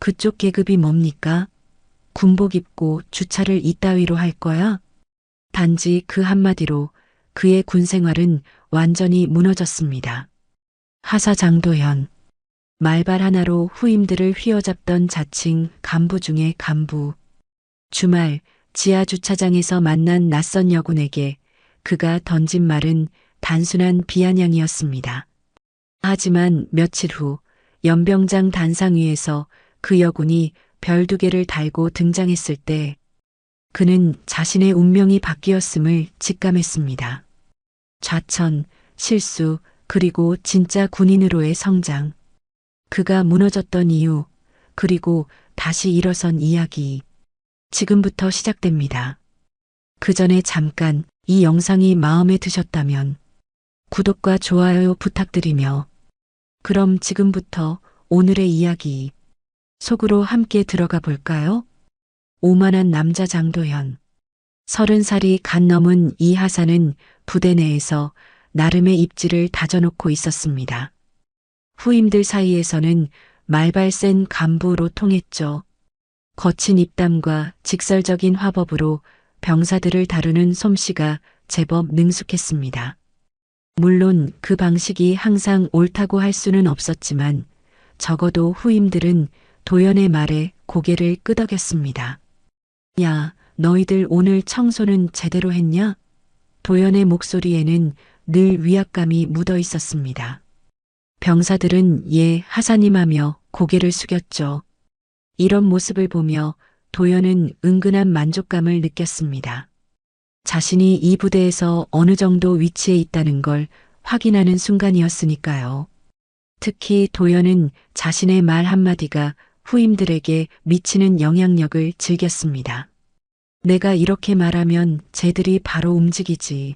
그쪽 계급이 뭡니까? 군복 입고 주차를 이따위로 할 거야? 단지 그 한마디로 그의 군 생활은 완전히 무너졌습니다. 하사 장도현. 말발 하나로 후임들을 휘어잡던 자칭 간부 중의 간부. 주말 지하 주차장에서 만난 낯선 여군에게 그가 던진 말은 단순한 비아냥이었습니다. 하지만 며칠 후 연병장 단상 위에서 그 여군이 별 2개를 달고 등장했을 때 그는 자신의 운명이 바뀌었음을 직감했습니다. 좌천, 실수, 그리고 진짜 군인으로의 성장. 그가 무너졌던 이유, 그리고 다시 일어선 이야기. 지금부터 시작됩니다. 그 전에 잠깐 이 영상이 마음에 드셨다면 구독과 좋아요 부탁드리며 그럼 지금부터 오늘의 이야기 속으로 함께 들어가 볼까요? 오만한 남자 장도현. 30살이 갓 넘은 이 하사는 부대 내에서 나름의 입지를 다져놓고 있었습니다. 후임들 사이에서는 말발 센 간부로 통했죠. 거친 입담과 직설적인 화법으로 병사들을 다루는 솜씨가 제법 능숙했습니다. 물론 그 방식이 항상 옳다고 할 수는 없었지만 적어도 후임들은 도연의 말에 고개를 끄덕였습니다. 야, 너희들 오늘 청소는 제대로 했냐? 도연의 목소리에는 늘 위압감이 묻어 있었습니다. 병사들은 예, 하사님 하며 고개를 숙였죠. 이런 모습을 보며 도연은 은근한 만족감을 느꼈습니다. 자신이 이 부대에서 어느 정도 위치에 있다는 걸 확인하는 순간이었으니까요. 특히 도연은 자신의 말 한마디가 후임들에게 미치는 영향력을 즐겼습니다. 내가 이렇게 말하면 쟤들이 바로 움직이지.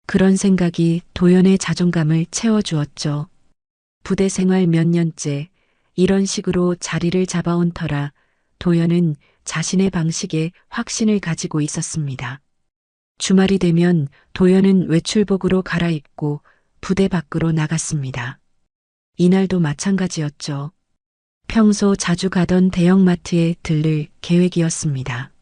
그런 생각이 도연의 자존감을 채워주었죠. 부대 생활 몇 년째 이런 식으로 자리를 잡아온 터라 도연은 자신의 방식에 확신을 가지고 있었습니다. 주말이 되면 도연은 외출복으로 갈아입고 부대 밖으로 나갔습니다. 이날도 마찬가지였죠. 평소 자주 가던 대형마트에 들를 계획이었습니다.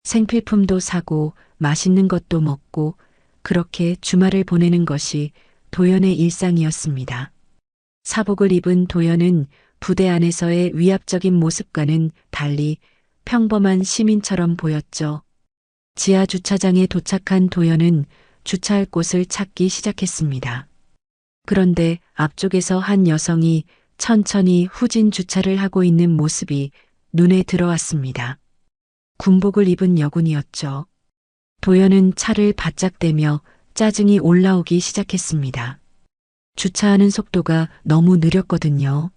생필품도 사고 맛있는 것도 먹고 그렇게 주말을 보내는 것이 도연의 일상이었습니다. 사복을 입은 도연은 부대 안에서의 위압적인 모습과는 달리 평범한 시민처럼 보였죠. 지하 주차장에 도착한 도연은 주차할 곳을 찾기 시작했습니다. 그런데 앞쪽에서 한 여성이 천천히 후진 주차를 하고 있는 모습이 눈에 들어왔습니다. 군복을 입은 여군이었죠. 도연은 차를 바짝 대며 짜증이 올라오기 시작했습니다. 주차하는 속도가 너무 느렸거든요.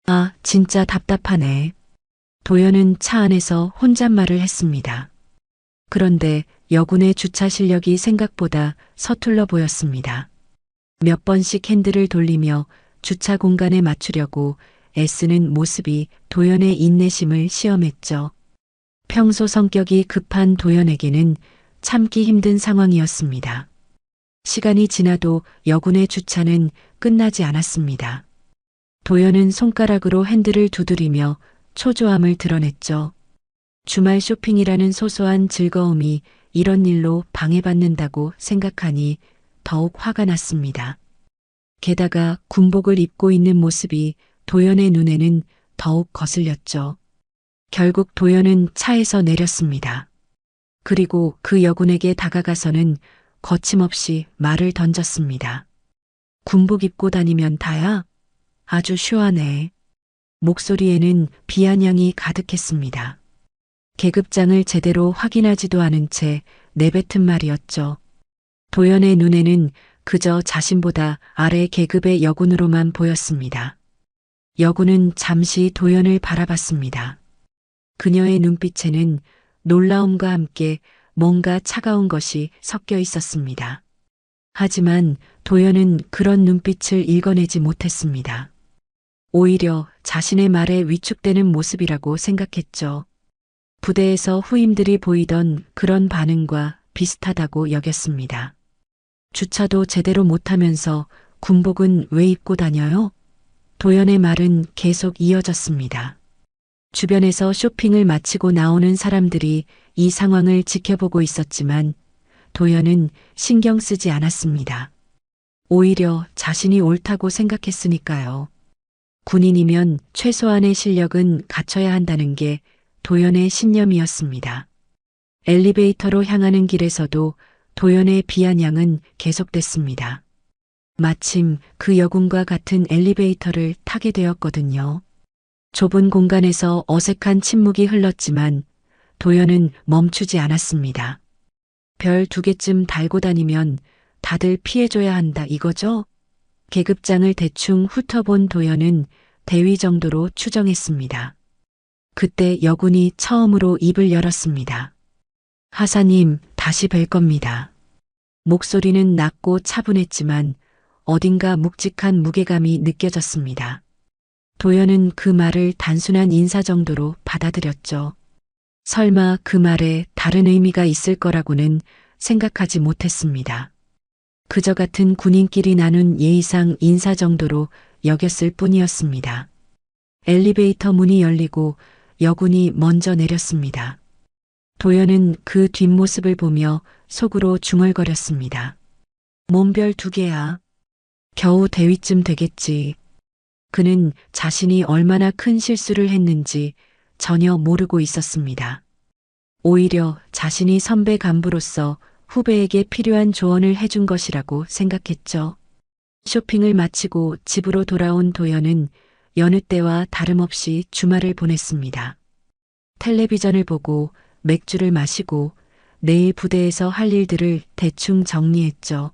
아, 진짜 답답하네. 도연은 차 안에서 혼잣말을 했습니다. 그런데 여군의 주차 실력이 생각보다 서툴러 보였습니다. 몇 번씩 핸들을 돌리며 주차 공간에 맞추려고 애쓰는 모습이 도연의 인내심을 시험했죠. 평소 성격이 급한 도연에게는 참기 힘든 상황이었습니다. 시간이 지나도 여군의 주차는 끝나지 않았습니다. 도연은 손가락으로 핸들을 두드리며 초조함을 드러냈죠. 주말 쇼핑이라는 소소한 즐거움이 이런 일로 방해받는다고 생각하니 더욱 화가 났습니다. 게다가 군복을 입고 있는 모습이 도연의 눈에는 더욱 거슬렸죠. 결국 도연은 차에서 내렸습니다. 그리고 그 여군에게 다가가서는 거침없이 말을 던졌습니다. 군복 입고 다니면 다야? 아주 슈하네. 목소리에는 비아냥이 가득했습니다. 계급장을 제대로 확인하지도 않은 채 내뱉은 말이었죠. 도연의 눈에는 그저 자신보다 아래 계급의 여군으로만 보였습니다. 여군은 잠시 도연을 바라봤습니다. 그녀의 눈빛에는 놀라움과 함께 뭔가 차가운 것이 섞여 있었습니다. 하지만 도연은 그런 눈빛을 읽어내지 못했습니다. 오히려 자신의 말에 위축되는 모습이라고 생각했죠. 부대에서 후임들이 보이던 그런 반응과 비슷하다고 여겼습니다. 주차도 제대로 못하면서 군복은 왜 입고 다녀요? 도연의 말은 계속 이어졌습니다. 주변에서 쇼핑을 마치고 나오는 사람들이 이 상황을 지켜보고 있었지만 도연은 신경 쓰지 않았습니다. 오히려 자신이 옳다고 생각했으니까요. 군인이면 최소한의 실력은 갖춰야 한다는 게 도연의 신념이었습니다. 엘리베이터로 향하는 길에서도 도연의 비아냥은 계속됐습니다. 마침 그 여군과 같은 엘리베이터를 타게 되었거든요. 좁은 공간에서 어색한 침묵이 흘렀지만 도연은 멈추지 않았습니다. 별 2개쯤 달고 다니면 다들 피해줘야 한다 이거죠? 계급장을 대충 훑어본 도연은 대위 정도로 추정했습니다. 그때 여군이 처음으로 입을 열었습니다. 하사님, 다시 뵐 겁니다. 목소리는 낮고 차분했지만 어딘가 묵직한 무게감이 느껴졌습니다. 도연은 그 말을 단순한 인사 정도로 받아들였죠. 설마 그 말에 다른 의미가 있을 거라고는 생각하지 못했습니다. 그저 같은 군인끼리 나눈 예의상 인사 정도로 여겼을 뿐이었습니다. 엘리베이터 문이 열리고 여군이 먼저 내렸습니다. 도연은 그 뒷모습을 보며 속으로 중얼거렸습니다. 몸별 2개야. 겨우 대위쯤 되겠지. 그는 자신이 얼마나 큰 실수를 했는지 전혀 모르고 있었습니다. 오히려 자신이 선배 간부로서 후배에게 필요한 조언을 해준 것이라고 생각했죠. 쇼핑을 마치고 집으로 돌아온 도연은 여느 때와 다름없이 주말을 보냈습니다. 텔레비전을 보고 맥주를 마시고 내일 부대에서 할 일들을 대충 정리했죠.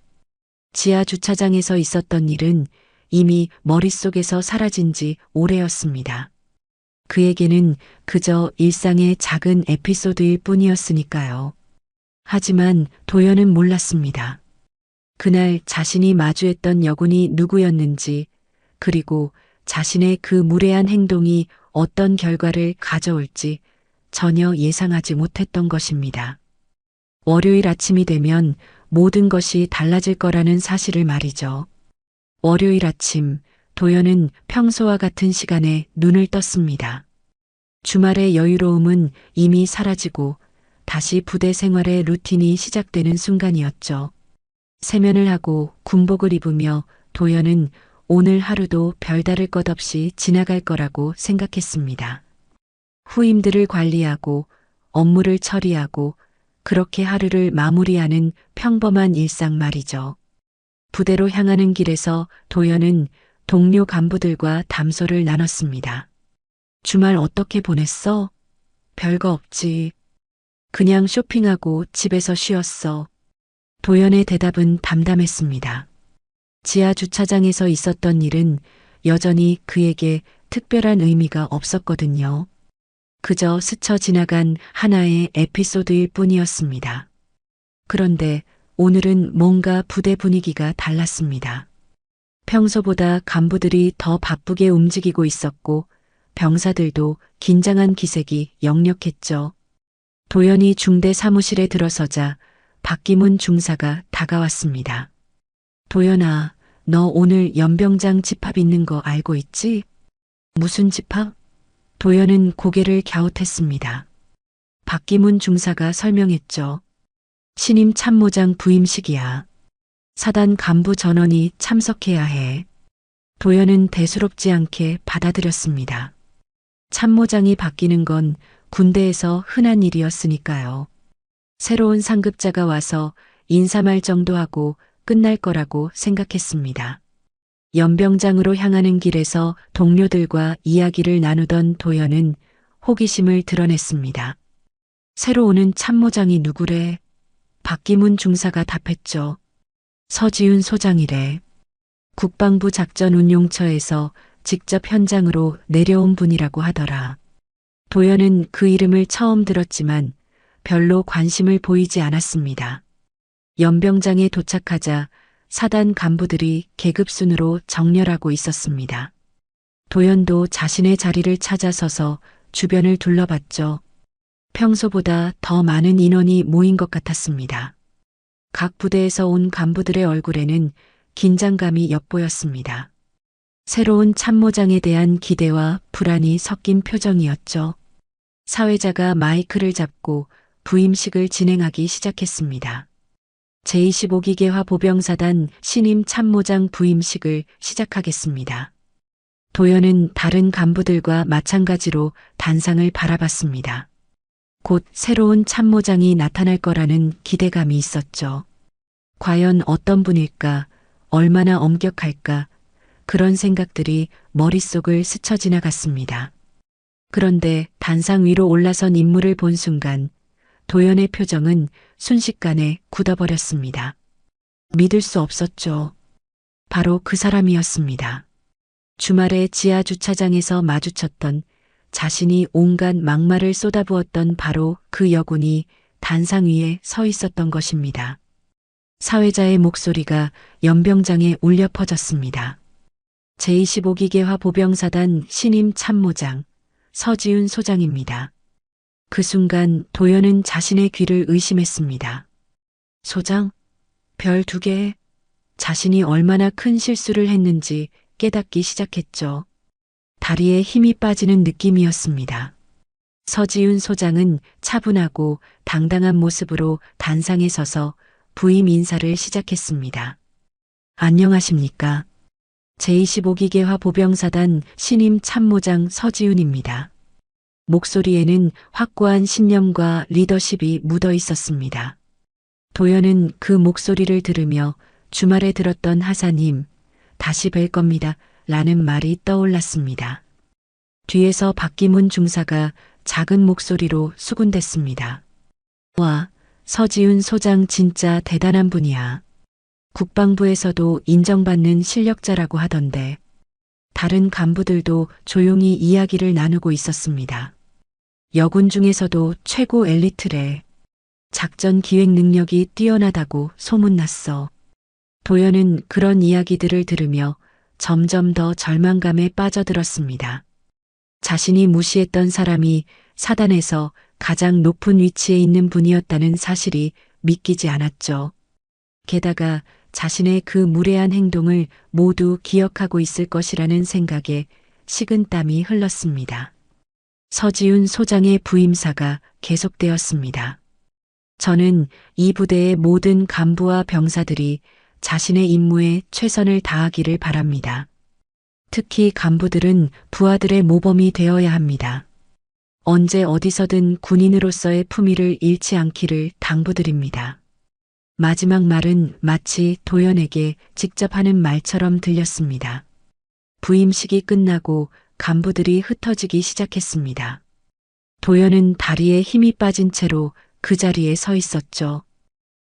지하 주차장에서 있었던 일은 이미 머릿속에서 사라진 지 오래였습니다. 그에게는 그저 일상의 작은 에피소드일 뿐이었으니까요. 하지만 도연은 몰랐습니다. 그날 자신이 마주했던 여군이 누구였는지, 그리고 자신의 그 무례한 행동이 어떤 결과를 가져올지 전혀 예상하지 못했던 것입니다. 월요일 아침이 되면 모든 것이 달라질 거라는 사실을 말이죠. 월요일 아침, 도연은 평소와 같은 시간에 눈을 떴습니다. 주말의 여유로움은 이미 사라지고 다시 부대 생활의 루틴이 시작되는 순간이었죠. 세면을 하고 군복을 입으며 도연은 오늘 하루도 별다를 것 없이 지나갈 거라고 생각했습니다. 후임들을 관리하고 업무를 처리하고 그렇게 하루를 마무리하는 평범한 일상 말이죠. 부대로 향하는 길에서 도연은 동료 간부들과 담소를 나눴습니다. 주말 어떻게 보냈어? 별거 없지. 그냥 쇼핑하고 집에서 쉬었어. 도연의 대답은 담담했습니다. 지하 주차장에서 있었던 일은 여전히 그에게 특별한 의미가 없었거든요. 그저 스쳐 지나간 하나의 에피소드일 뿐이었습니다. 그런데 오늘은 뭔가 부대 분위기가 달랐습니다. 평소보다 간부들이 더 바쁘게 움직이고 있었고 병사들도 긴장한 기색이 역력했죠. 도연이 중대 사무실에 들어서자 박기문 중사가 다가왔습니다. 도연아, 너 오늘 연병장 집합 있는 거 알고 있지? 무슨 집합? 도연은 고개를 갸웃했습니다. 박기문 중사가 설명했죠. 신임 참모장 부임식이야. 사단 간부 전원이 참석해야 해. 도연은 대수롭지 않게 받아들였습니다. 참모장이 바뀌는 건 군대에서 흔한 일이었으니까요. 새로운 상급자가 와서 인사말 정도 하고 끝날 거라고 생각했습니다. 연병장으로 향하는 길에서 동료들과 이야기를 나누던 도연은 호기심을 드러냈습니다. 새로 오는 참모장이 누구래? 박기문 중사가 답했죠. 서지훈 소장이래. 국방부 작전운용처에서 직접 현장으로 내려온 분이라고 하더라. 도연은 그 이름을 처음 들었지만 별로 관심을 보이지 않았습니다. 연병장에 도착하자 사단 간부들이 계급순으로 정렬하고 있었습니다. 도연도 자신의 자리를 찾아서서 주변을 둘러봤죠. 평소보다 더 많은 인원이 모인 것 같았습니다. 각 부대에서 온 간부들의 얼굴에는 긴장감이 엿보였습니다. 새로운 참모장에 대한 기대와 불안이 섞인 표정이었죠. 사회자가 마이크를 잡고 부임식을 진행하기 시작했습니다. 제25기계화 보병사단 신임 참모장 부임식을 시작하겠습니다. 도연은 다른 간부들과 마찬가지로 단상을 바라봤습니다. 곧 새로운 참모장이 나타날 거라는 기대감이 있었죠. 과연 어떤 분일까, 얼마나 엄격할까, 그런 생각들이 머릿속을 스쳐 지나갔습니다. 그런데 단상 위로 올라선 인물을 본 순간 도연의 표정은 순식간에 굳어버렸습니다. 믿을 수 없었죠. 바로 그 사람이었습니다. 주말에 지하 주차장에서 마주쳤던, 자신이 온갖 막말을 쏟아부었던 바로 그 여군이 단상 위에 서 있었던 것입니다. 사회자의 목소리가 연병장에 울려 퍼졌습니다. 제25기계화 보병사단 신임 참모장 서지훈 소장입니다. 그 순간 도연은 자신의 귀를 의심했습니다. 소장? 별 2개. 자신이 얼마나 큰 실수를 했는지 깨닫기 시작했죠. 다리에 힘이 빠지는 느낌이었습니다. 서지훈 소장은 차분하고 당당한 모습으로 단상에 서서 부임 인사를 시작했습니다. 안녕하십니까? 제25기계화 보병사단 신임 참모장 서지훈입니다. 목소리에는 확고한 신념과 리더십이 묻어 있었습니다. 도연은 그 목소리를 들으며 주말에 들었던 하사님, 다시 뵐 겁니다. 라는 말이 떠올랐습니다. 뒤에서 박기문 중사가 작은 목소리로 수군댔습니다. 와, 서지훈 소장 진짜 대단한 분이야. 국방부에서도 인정받는 실력자라고 하던데. 다른 간부들도 조용히 이야기를 나누고 있었습니다. 여군 중에서도 최고 엘리트래. 작전 기획 능력이 뛰어나다고 소문났어. 도연은 그런 이야기들을 들으며 점점 더 절망감에 빠져들었습니다. 자신이 무시했던 사람이 사단에서 가장 높은 위치에 있는 분이었다는 사실이 믿기지 않았죠. 게다가 자신의 그 무례한 행동을 모두 기억하고 있을 것이라는 생각에 식은땀이 흘렀습니다. 서지훈 소장의 부임사가 계속되었습니다. 저는 이 부대의 모든 간부와 병사들이 자신의 임무에 최선을 다하기를 바랍니다. 특히 간부들은 부하들의 모범이 되어야 합니다. 언제 어디서든 군인으로서의 품위를 잃지 않기를 당부드립니다. 마지막 말은 마치 도연에게 직접 하는 말처럼 들렸습니다. 부임식이 끝나고 간부들이 흩어지기 시작했습니다. 도연은 다리에 힘이 빠진 채로 그 자리에 서 있었죠.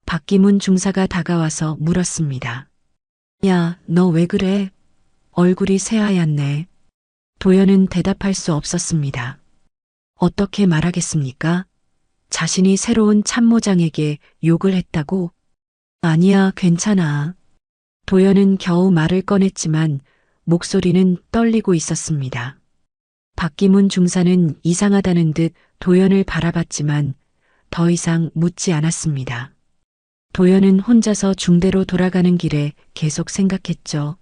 박기문 중사가 다가와서 물었습니다. 야, 너 왜 그래? 얼굴이 새하얗네. 도연은 대답할 수 없었습니다. 어떻게 말하겠습니까? 자신이 새로운 참모장에게 욕을 했다고? 아니야, 괜찮아. 도연은 겨우 말을 꺼냈지만 목소리는 떨리고 있었습니다. 박기문 중사는 이상하다는 듯 도연을 바라봤지만 더 이상 묻지 않았습니다. 도연은 혼자서 중대로 돌아가는 길에 계속 생각했죠.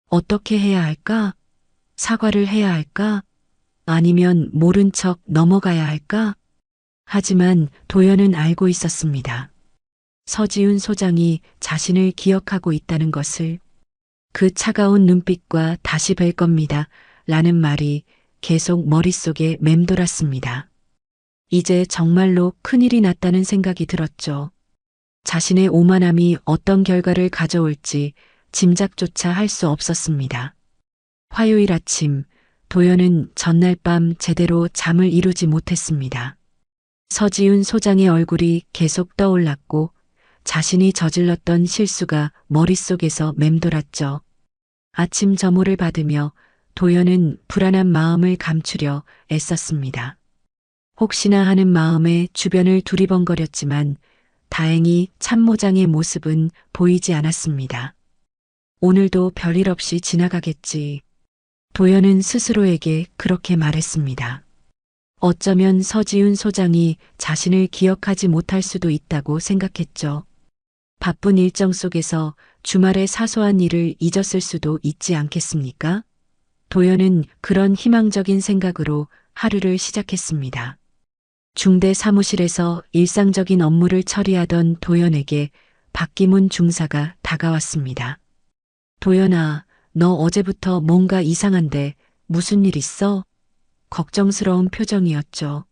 어떻게 해야 할까? 사과를 해야 할까? 아니면 모른 척 넘어가야 할까? 하지만 도연은 알고 있었습니다. 서지훈 소장이 자신을 기억하고 있다는 것을. 그 차가운 눈빛과 다시 뵐 겁니다. 라는 말이 계속 머릿속에 맴돌았습니다. 이제 정말로 큰일이 났다는 생각이 들었죠. 자신의 오만함이 어떤 결과를 가져올지 짐작조차 할 수 없었습니다. 화요일 아침, 도연은 전날 밤 제대로 잠을 이루지 못했습니다. 서지훈 소장의 얼굴이 계속 떠올랐고 자신이 저질렀던 실수가 머릿속에서 맴돌았죠. 아침 점호를 받으며 도연은 불안한 마음을 감추려 애썼습니다. 혹시나 하는 마음에 주변을 두리번거렸지만 다행히 참모장의 모습은 보이지 않았습니다. 오늘도 별일 없이 지나가겠지. 도연은 스스로에게 그렇게 말했습니다. 어쩌면 서지훈 소장이 자신을 기억하지 못할 수도 있다고 생각했죠. 바쁜 일정 속에서 주말의 사소한 일을 잊었을 수도 있지 않겠습니까? 도연은 그런 희망적인 생각으로 하루를 시작했습니다. 중대 사무실에서 일상적인 업무를 처리하던 도연에게 박기문 중사가 다가왔습니다. 도연아, 너 어제부터 뭔가 이상한데 무슨 일 있어? 걱정스러운 표정이었죠.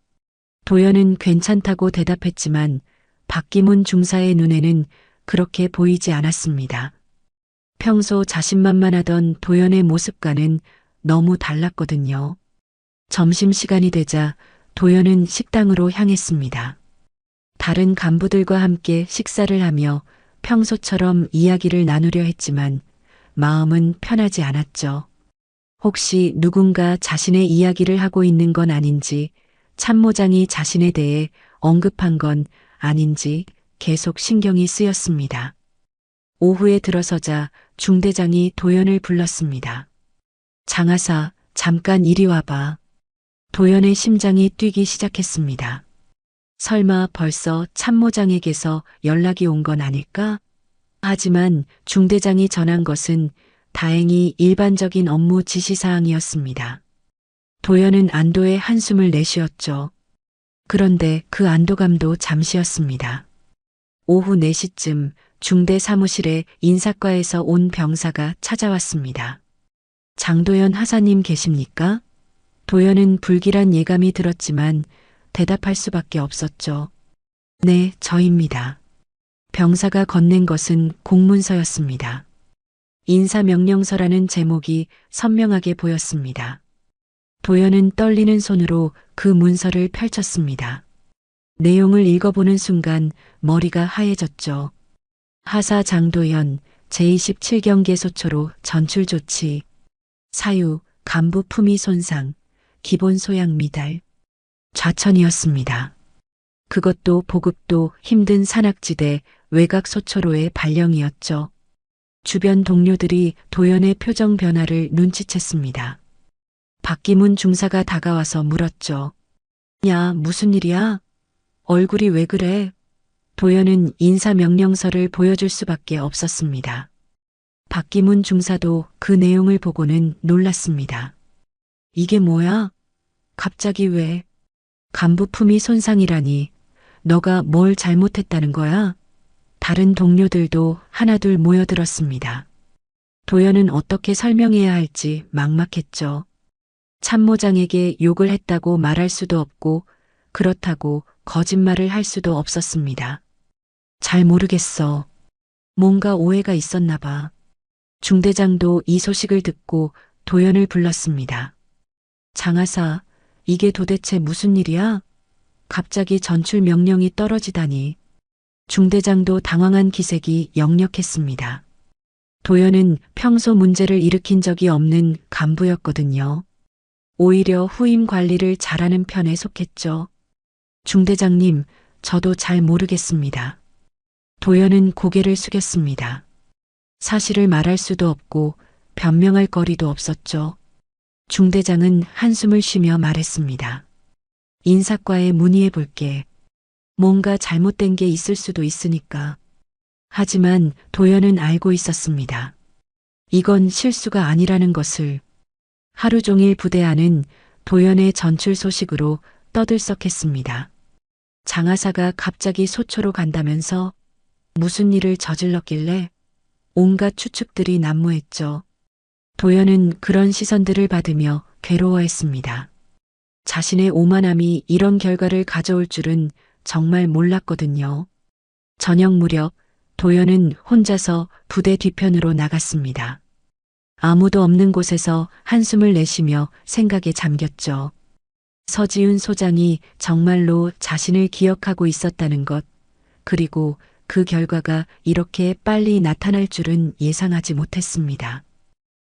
도연은 괜찮다고 대답했지만 박기문 중사의 눈에는 그렇게 보이지 않았습니다. 평소 자신만만하던 도연의 모습과는 너무 달랐거든요. 점심시간이 되자 도연은 식당으로 향했습니다. 다른 간부들과 함께 식사를 하며 평소처럼 이야기를 나누려 했지만 마음은 편하지 않았죠. 혹시 누군가 자신의 이야기를 하고 있는 건 아닌지, 참모장이 자신에 대해 언급한 건 아닌지 계속 신경이 쓰였습니다. 오후에 들어서자 중대장이 도연을 불렀습니다. 장하사, 잠깐 이리 와봐. 도연의 심장이 뛰기 시작했습니다. 설마 벌써 참모장에게서 연락이 온 건 아닐까? 하지만 중대장이 전한 것은 다행히 일반적인 업무 지시사항이었습니다. 도연은 안도의 한숨을 내쉬었죠. 그런데 그 안도감도 잠시였습니다. 오후 4시쯤 중대 사무실에 인사과에서 온 병사가 찾아왔습니다. 장도연 하사님 계십니까? 도연은 불길한 예감이 들었지만 대답할 수밖에 없었죠. 네, 저입니다. 병사가 건넨 것은 공문서였습니다. 인사명령서라는 제목이 선명하게 보였습니다. 도연은 떨리는 손으로 그 문서를 펼쳤습니다. 내용을 읽어보는 순간 머리가 하얘졌죠. 하사 장도연 제27경계 소초로 전출 조치, 사유, 간부 품위 손상, 기본 소양 미달, 좌천이었습니다. 그것도 보급도 힘든 산악지대 외곽 소초로의 발령이었죠. 주변 동료들이 도연의 표정 변화를 눈치챘습니다. 박기문 중사가 다가와서 물었죠. 야, 무슨 일이야? 얼굴이 왜 그래? 도연은 인사명령서를 보여줄 수밖에 없었습니다. 박기문 중사도 그 내용을 보고는 놀랐습니다. 이게 뭐야? 갑자기 왜? 간부 품위 손상이라니. 너가 뭘 잘못했다는 거야? 다른 동료들도 하나둘 모여들었습니다. 도연은 어떻게 설명해야 할지 막막했죠. 참모장에게 욕을 했다고 말할 수도 없고 그렇다고 거짓말을 할 수도 없었습니다. 잘 모르겠어. 뭔가 오해가 있었나 봐. 중대장도 이 소식을 듣고 도연을 불렀습니다. 장하사, 이게 도대체 무슨 일이야? 갑자기 전출 명령이 떨어지다니. 중대장도 당황한 기색이 역력했습니다. 도연은 평소 문제를 일으킨 적이 없는 간부였거든요. 오히려 후임 관리를 잘하는 편에 속했죠. 중대장님, 저도 잘 모르겠습니다. 도연은 고개를 숙였습니다. 사실을 말할 수도 없고 변명할 거리도 없었죠. 중대장은 한숨을 쉬며 말했습니다. 인사과에 문의해 볼게. 뭔가 잘못된 게 있을 수도 있으니까. 하지만 도연은 알고 있었습니다. 이건 실수가 아니라는 것을. 하루 종일 부대 안은 도연의 전출 소식으로 떠들썩했습니다. 장하사가 갑자기 소초로 간다면서 무슨 일을 저질렀길래? 온갖 추측들이 난무했죠. 도연은 그런 시선들을 받으며 괴로워했습니다. 자신의 오만함이 이런 결과를 가져올 줄은 정말 몰랐거든요. 저녁 무렵 도연은 혼자서 부대 뒤편으로 나갔습니다. 아무도 없는 곳에서 한숨을 내쉬며 생각에 잠겼죠. 서지훈 소장이 정말로 자신을 기억하고 있었다는 것, 그리고 그 결과가 이렇게 빨리 나타날 줄은 예상하지 못했습니다.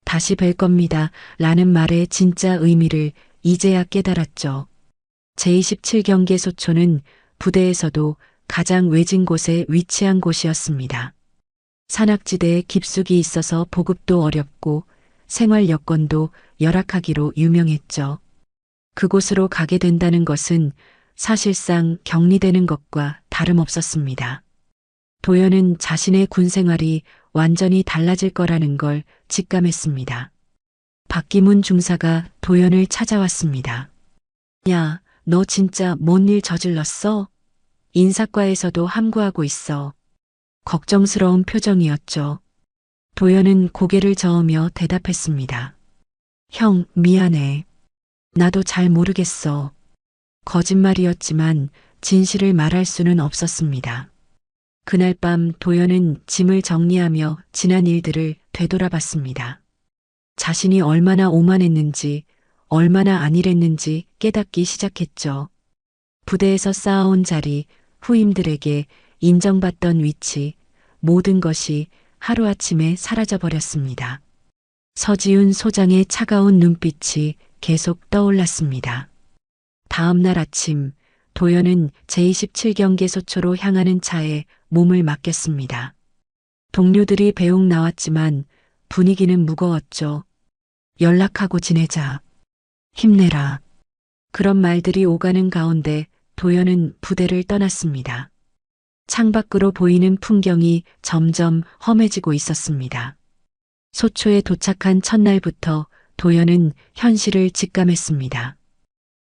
다시 뵐 겁니다. 라는 말의 진짜 의미를 이제야 깨달았죠. 제27경계 소초는 부대에서도 가장 외진 곳에 위치한 곳이었습니다. 산악지대에 깊숙이 있어서 보급도 어렵고 생활 여건도 열악하기로 유명했죠. 그곳으로 가게 된다는 것은 사실상 격리되는 것과 다름없었습니다. 도연은 자신의 군 생활이 완전히 달라질 거라는 걸 직감했습니다. 박기문 중사가 도연을 찾아왔습니다. 야, 너 진짜 뭔 일 저질렀어? 인사과에서도 함구하고 있어. 걱정스러운 표정이었죠. 도연은 고개를 저으며 대답했습니다. 형, 미안해. 나도 잘 모르겠어. 거짓말이었지만 진실을 말할 수는 없었습니다. 그날 밤 도연은 짐을 정리하며 지난 일들을 되돌아봤습니다. 자신이 얼마나 오만했는지, 얼마나 안일했는지 깨닫기 시작했죠. 부대에서 쌓아온 자리, 후임들에게 인정받던 위치, 모든 것이 하루아침에 사라져버렸습니다. 서지훈 소장의 차가운 눈빛이 계속 떠올랐습니다. 다음 날 아침, 도연은 제27경계 소초로 향하는 차에 몸을 맡겼습니다. 동료들이 배웅 나왔지만 분위기는 무거웠죠. 연락하고 지내자. 힘내라. 그런 말들이 오가는 가운데 도연은 부대를 떠났습니다. 창밖으로 보이는 풍경이 점점 험해지고 있었습니다. 소초에 도착한 첫날부터 도연은 현실을 직감했습니다.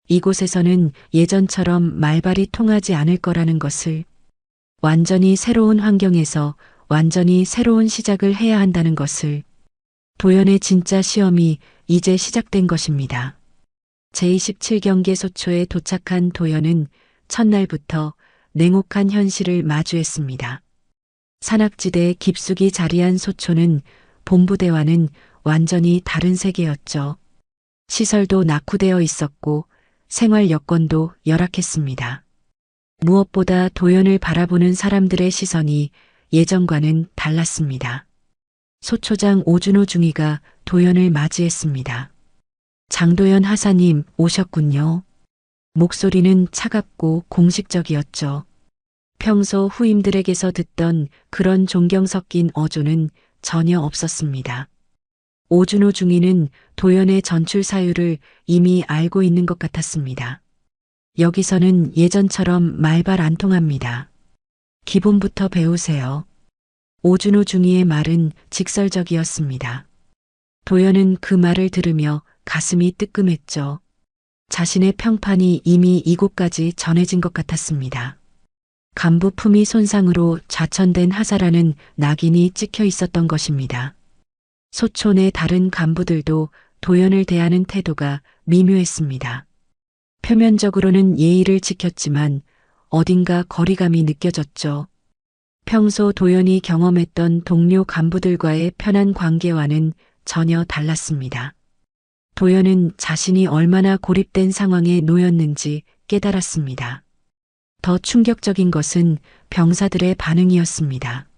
이곳에서는 예전처럼 말발이 통하지 않을 거라는 것을, 완전히 새로운 환경에서 완전히 새로운 시작을 해야 한다는 것을, 도연의 진짜 시험이 이제 시작된 것입니다. 제27경계 소초에 도착한 도연은 첫날부터 냉혹한 현실을 마주했습니다. 산악지대에 깊숙이 자리한 소초는 본부대와는 완전히 다른 세계였죠. 시설도 낙후되어 있었고 생활 여건도 열악했습니다. 무엇보다 도연을 바라보는 사람들의 시선이 예전과는 달랐습니다. 소초장 오준호 중위가 도연을 맞이했습니다. 장도연 하사님 오셨군요. 목소리는 차갑고 공식적이었죠. 평소 후임들에게서 듣던 그런 존경 섞인 어조는 전혀 없었습니다. 오준호 중위는 도연의 전출 사유를 이미 알고 있는 것 같았습니다. 여기서는 예전처럼 말발 안 통합니다. 기본부터 배우세요. 오준호 중위의 말은 직설적이었습니다. 도연은 그 말을 들으며 가슴이 뜨끔했죠. 자신의 평판이 이미 이곳까지 전해진 것 같았습니다. 간부 품위 손상으로 좌천된 하사라는 낙인이 찍혀 있었던 것입니다. 소초 내 다른 간부들도 도연을 대하는 태도가 미묘했습니다. 표면적으로는 예의를 지켰지만 어딘가 거리감이 느껴졌죠. 평소 도연이 경험했던 동료 간부들과의 편한 관계와는 전혀 달랐습니다. 도연은 자신이 얼마나 고립된 상황에 놓였는지 깨달았습니다. 더 충격적인 것은 병사들의 반응이었습니다.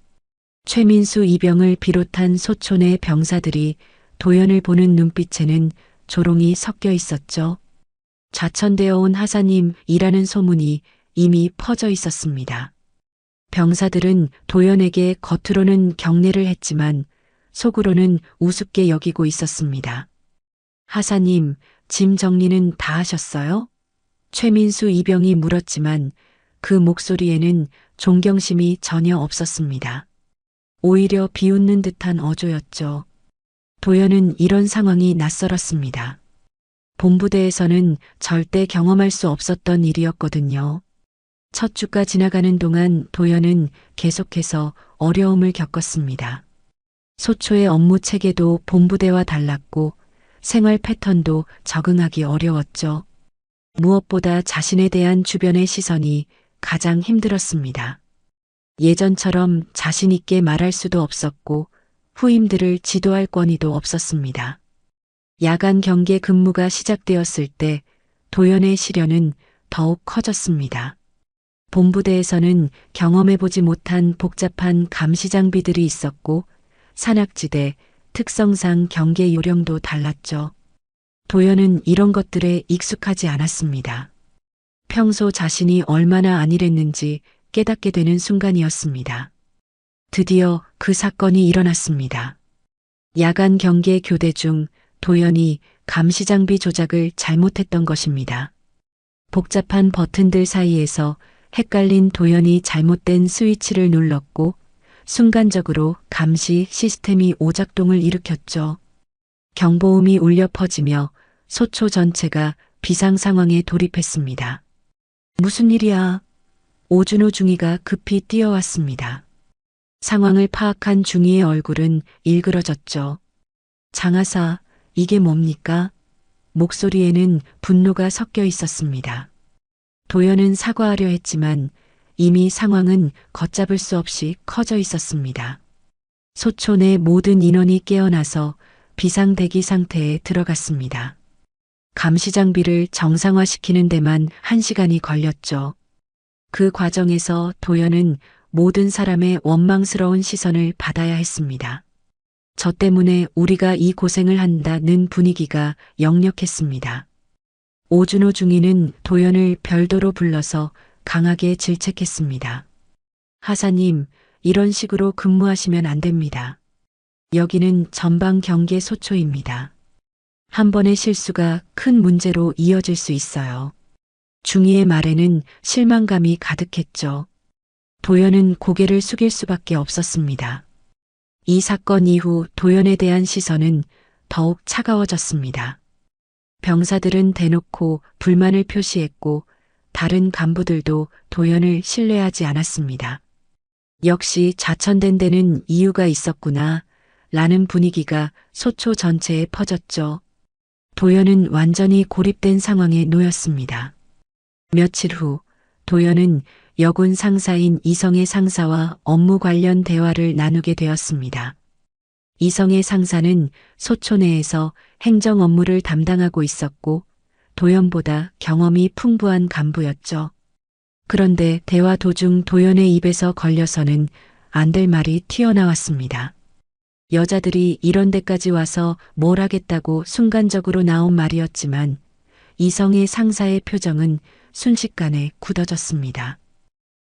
최민수 이병을 비롯한 소초 내 병사들이 도연을 보는 눈빛에는 조롱이 섞여 있었죠. 좌천되어 온 하사님이라는 소문이 이미 퍼져 있었습니다. 병사들은 도연에게 겉으로는 경례를 했지만 속으로는 우습게 여기고 있었습니다. 하사님, 짐 정리는 다 하셨어요? 최민수 이병이 물었지만 그 목소리에는 존경심이 전혀 없었습니다. 오히려 비웃는 듯한 어조였죠. 도연은 이런 상황이 낯설었습니다. 본부대에서는 절대 경험할 수 없었던 일이었거든요. 첫 주가 지나가는 동안 도연은 계속해서 어려움을 겪었습니다. 소초의 업무 체계도 본부대와 달랐고 생활 패턴도 적응하기 어려웠죠. 무엇보다 자신에 대한 주변의 시선이 가장 힘들었습니다. 예전처럼 자신 있게 말할 수도 없었고 후임들을 지도할 권위도 없었습니다. 야간 경계 근무가 시작되었을 때 도연의 시련은 더욱 커졌습니다. 본부대에서는 경험해보지 못한 복잡한 감시 장비들이 있었고 산악지대, 특성상 경계 요령도 달랐죠. 도연은 이런 것들에 익숙하지 않았습니다. 평소 자신이 얼마나 안일했는지 깨닫게 되는 순간이었습니다. 드디어 그 사건이 일어났습니다. 야간 경계 교대 중 도연이 감시 장비 조작을 잘못했던 것입니다. 복잡한 버튼들 사이에서 헷갈린 도연이 잘못된 스위치를 눌렀고 순간적으로 감시 시스템이 오작동을 일으켰죠. 경보음이 울려 퍼지며 소초 전체가 비상 상황에 돌입했습니다. 무슨 일이야? 오준호 중위가 급히 뛰어왔습니다. 상황을 파악한 중위의 얼굴은 일그러졌죠. 장하사, 이게 뭡니까? 목소리에는 분노가 섞여 있었습니다. 도연은 사과하려 했지만 이미 상황은 걷잡을 수 없이 커져 있었습니다. 소초 내 모든 인원이 깨어나서 비상대기 상태에 들어갔습니다. 감시 장비를 정상화시키는 데만 1시간이 걸렸죠. 그 과정에서 도연은 모든 사람의 원망스러운 시선을 받아야 했습니다. 저 때문에 우리가 이 고생을 한다는 분위기가 역력했습니다. 오준호 중위는 도연을 별도로 불러서 강하게 질책했습니다. 하사님, 이런 식으로 근무하시면 안 됩니다. 여기는 전방 경계 소초입니다. 한 번의 실수가 큰 문제로 이어질 수 있어요. 중위의 말에는 실망감이 가득했죠. 도연은 고개를 숙일 수밖에 없었습니다. 이 사건 이후 도연에 대한 시선은 더욱 차가워졌습니다. 병사들은 대놓고 불만을 표시했고 다른 간부들도 도연을 신뢰하지 않았습니다. 역시 자천된 데는 이유가 있었구나 라는 분위기가 소초 전체에 퍼졌죠. 도연은 완전히 고립된 상황에 놓였습니다. 며칠 후 도연은 여군 상사인 이성의 상사와 업무 관련 대화를 나누게 되었습니다. 이성의 상사는 소초 내에서 행정 업무를 담당하고 있었고 도연보다 경험이 풍부한 간부였죠. 그런데 대화 도중 도연의 입에서 걸려서는 안 될 말이 튀어나왔습니다. 여자들이 이런 데까지 와서 뭘 하겠다고 순간적으로 나온 말이었지만 이성의 상사의 표정은 순식간에 굳어졌습니다.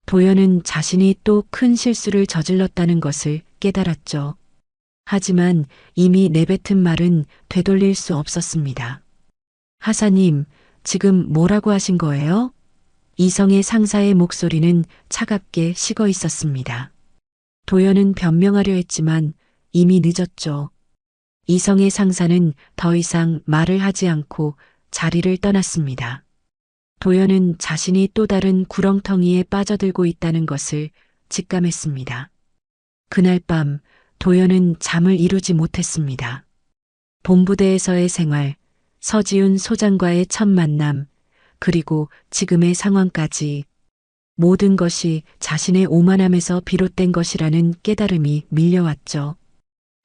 도연은 자신이 또 큰 실수를 저질렀다는 것을 깨달았죠. 하지만 이미 내뱉은 말은 되돌릴 수 없었습니다. 하사님, 지금 뭐라고 하신 거예요? 이성의 상사의 목소리는 차갑게 식어 있었습니다. 도연은 변명하려 했지만 이미 늦었죠. 이성의 상사는 더 이상 말을 하지 않고 자리를 떠났습니다. 도연은 자신이 또 다른 구렁텅이에 빠져들고 있다는 것을 직감했습니다. 그날 밤 도연은 잠을 이루지 못했습니다. 본부대에서의 생활, 서지훈 소장과의 첫 만남, 그리고 지금의 상황까지 모든 것이 자신의 오만함에서 비롯된 것이라는 깨달음이 밀려왔죠.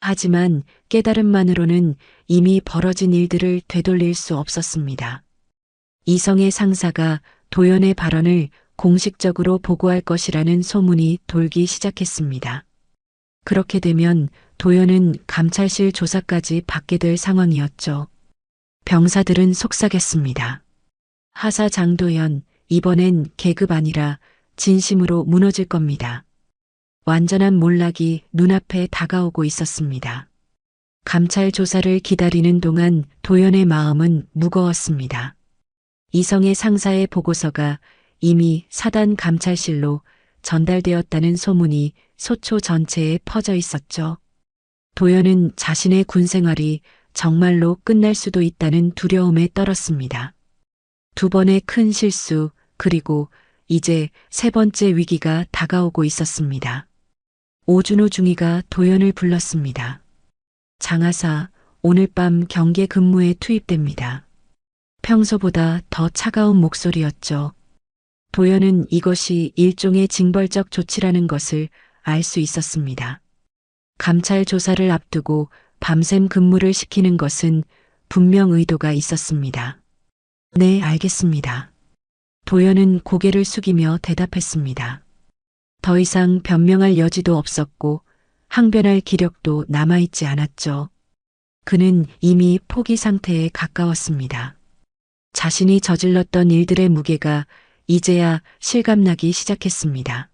하지만 깨달음만으로는 이미 벌어진 일들을 되돌릴 수 없었습니다. 이성의 상사가 도연의 발언을 공식적으로 보고할 것이라는 소문이 돌기 시작했습니다. 그렇게 되면 도연은 감찰실 조사까지 받게 될 상황이었죠. 병사들은 속삭였습니다. 하사 장도연, 이번엔 계급 아니라 진심으로 무너질 겁니다. 완전한 몰락이 눈앞에 다가오고 있었습니다. 감찰 조사를 기다리는 동안 도연의 마음은 무거웠습니다. 이성의 상사의 보고서가 이미 사단 감찰실로 전달되었다는 소문이 소초 전체에 퍼져 있었죠. 도연은 자신의 군 생활이 정말로 끝날 수도 있다는 두려움에 떨었습니다. 두 번의 큰 실수, 그리고 이제 세 번째 위기가 다가오고 있었습니다. 오준호 중위가 도연을 불렀습니다. 장하사, 오늘 밤 경계 근무에 투입됩니다. 평소보다 더 차가운 목소리였죠. 도연은 이것이 일종의 징벌적 조치라는 것을 알 수 있었습니다. 감찰 조사를 앞두고 밤샘 근무를 시키는 것은 분명 의도가 있었습니다. 네, 알겠습니다. 도연은 고개를 숙이며 대답했습니다. 더 이상 변명할 여지도 없었고 항변할 기력도 남아있지 않았죠. 그는 이미 포기 상태에 가까웠습니다. 자신이 저질렀던 일들의 무게가 이제야 실감나기 시작했습니다.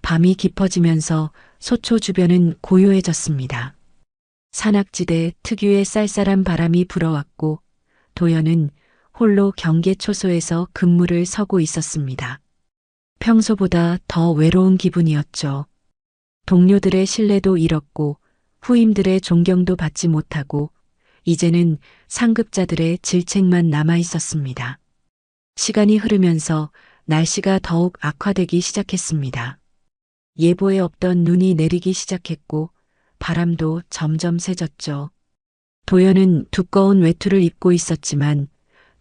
밤이 깊어지면서 소초 주변은 고요해졌습니다. 산악지대 특유의 쌀쌀한 바람이 불어왔고 도연은 홀로 경계 초소에서 근무를 서고 있었습니다. 평소보다 더 외로운 기분이었죠. 동료들의 신뢰도 잃었고 후임들의 존경도 받지 못하고 이제는 상급자들의 질책만 남아 있었습니다. 시간이 흐르면서 날씨가 더욱 악화되기 시작했습니다. 예보에 없던 눈이 내리기 시작했고 바람도 점점 세졌죠. 도연은 두꺼운 외투를 입고 있었지만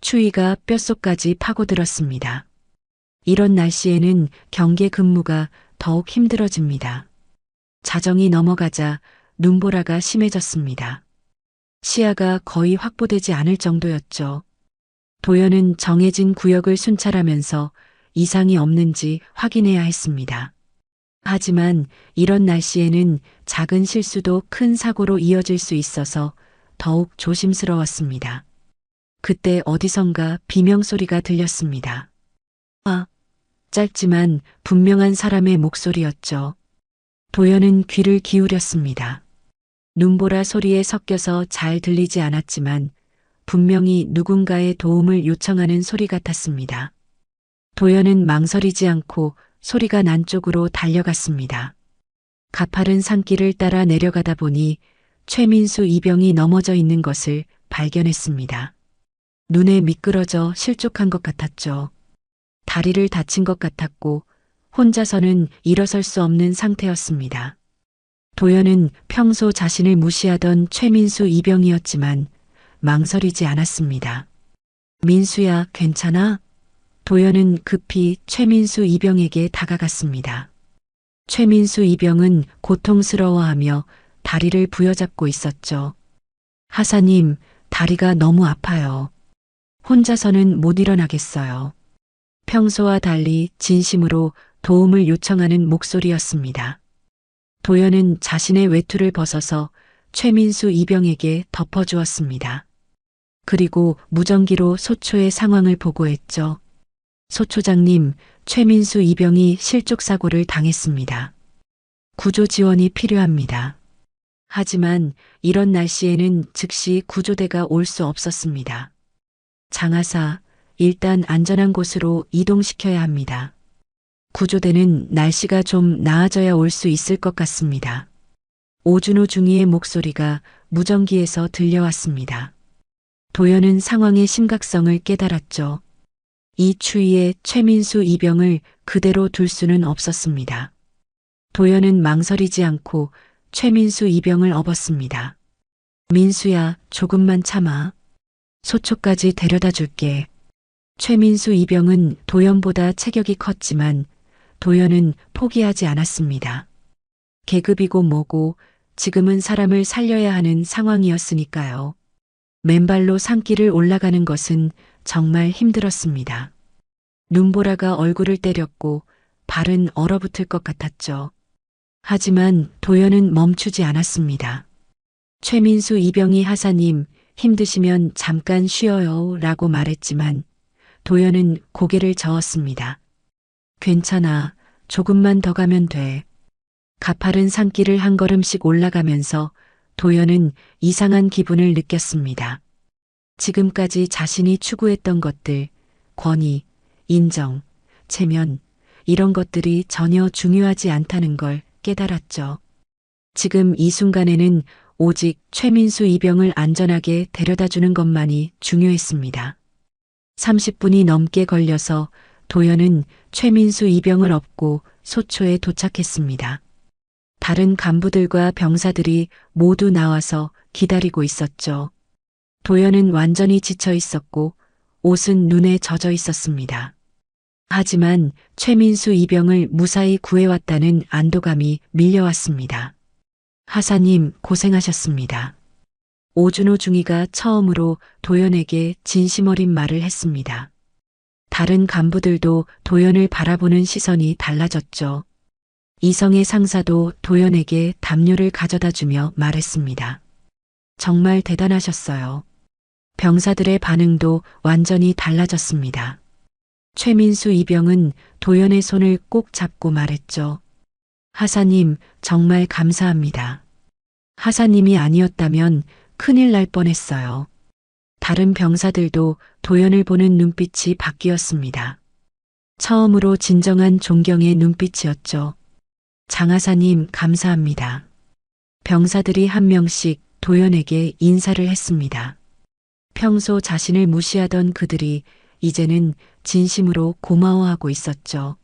추위가 뼛속까지 파고들었습니다. 이런 날씨에는 경계 근무가 더욱 힘들어집니다. 자정이 넘어가자 눈보라가 심해졌습니다. 시야가 거의 확보되지 않을 정도였죠. 도연은 정해진 구역을 순찰하면서 이상이 없는지 확인해야 했습니다. 하지만 이런 날씨에는 작은 실수도 큰 사고로 이어질 수 있어서 더욱 조심스러웠습니다. 그때 어디선가 비명소리가 들렸습니다. 아, 짧지만 분명한 사람의 목소리였죠. 도연은 귀를 기울였습니다. 눈보라 소리에 섞여서 잘 들리지 않았지만 분명히 누군가의 도움을 요청하는 소리 같았습니다. 도연은 망설이지 않고 소리가 난 쪽으로 달려갔습니다. 가파른 산길을 따라 내려가다 보니 최민수 이병이 넘어져 있는 것을 발견했습니다. 눈에 미끄러져 실족한 것 같았죠. 다리를 다친 것 같았고 혼자서는 일어설 수 없는 상태였습니다. 도연은 평소 자신을 무시하던 최민수 이병이었지만 망설이지 않았습니다. 민수야, 괜찮아? 도연은 급히 최민수 이병에게 다가갔습니다. 최민수 이병은 고통스러워하며 다리를 부여잡고 있었죠. 하사님, 다리가 너무 아파요. 혼자서는 못 일어나겠어요. 평소와 달리 진심으로 도움을 요청하는 목소리였습니다. 도연은 자신의 외투를 벗어서 최민수 이병에게 덮어주었습니다. 그리고 무전기로 소초의 상황을 보고했죠. 소초장님, 최민수 이병이 실족사고를 당했습니다. 구조 지원이 필요합니다. 하지만 이런 날씨에는 즉시 구조대가 올 수 없었습니다. 장하사, 일단 안전한 곳으로 이동시켜야 합니다. 구조대는 날씨가 좀 나아져야 올 수 있을 것 같습니다. 오준호 중위의 목소리가 무전기에서 들려왔습니다. 도연은 상황의 심각성을 깨달았죠. 이 추위에 최민수 이병을 그대로 둘 수는 없었습니다. 도연은 망설이지 않고 최민수 이병을 업었습니다. 민수야, 조금만 참아. 소초까지 데려다 줄게. 최민수 이병은 도연보다 체격이 컸지만 도연은 포기하지 않았습니다. 계급이고 뭐고 지금은 사람을 살려야 하는 상황이었으니까요. 맨발로 산길을 올라가는 것은 정말 힘들었습니다. 눈보라가 얼굴을 때렸고 발은 얼어붙을 것 같았죠. 하지만 도연은 멈추지 않았습니다. 최민수 이병이 하사님, 힘드시면 잠깐 쉬어요 라고 말했지만 도연은 고개를 저었습니다. 괜찮아, 조금만 더 가면 돼. 가파른 산길을 한 걸음씩 올라가면서 도연은 이상한 기분을 느꼈습니다. 지금까지 자신이 추구했던 것들, 권위, 인정, 체면, 이런 것들이 전혀 중요하지 않다는 걸 깨달았죠. 지금 이 순간에는 오직 최민수 이병을 안전하게 데려다 주는 것만이 중요했습니다. 30분이 넘게 걸려서 도연은 최민수 이병을 업고 소초에 도착했습니다. 다른 간부들과 병사들이 모두 나와서 기다리고 있었죠. 도연은 완전히 지쳐 있었고 옷은 눈에 젖어 있었습니다. 하지만 최민수 이병을 무사히 구해왔다는 안도감이 밀려왔습니다. 하사님, 고생하셨습니다. 오준호 중위가 처음으로 도연에게 진심 어린 말을 했습니다. 다른 간부들도 도연을 바라보는 시선이 달라졌죠. 이성의 상사도 도연에게 담요를 가져다 주며 말했습니다. 정말 대단하셨어요. 병사들의 반응도 완전히 달라졌습니다. 최민수 이병은 도연의 손을 꼭 잡고 말했죠. 하사님, 정말 감사합니다. 하사님이 아니었다면 큰일 날 뻔했어요. 다른 병사들도 도연을 보는 눈빛이 바뀌었습니다. 처음으로 진정한 존경의 눈빛이었죠. 장하사님 감사합니다. 병사들이 한 명씩 도연에게 인사를 했습니다. 평소 자신을 무시하던 그들이 이제는 진심으로 고마워하고 있었죠.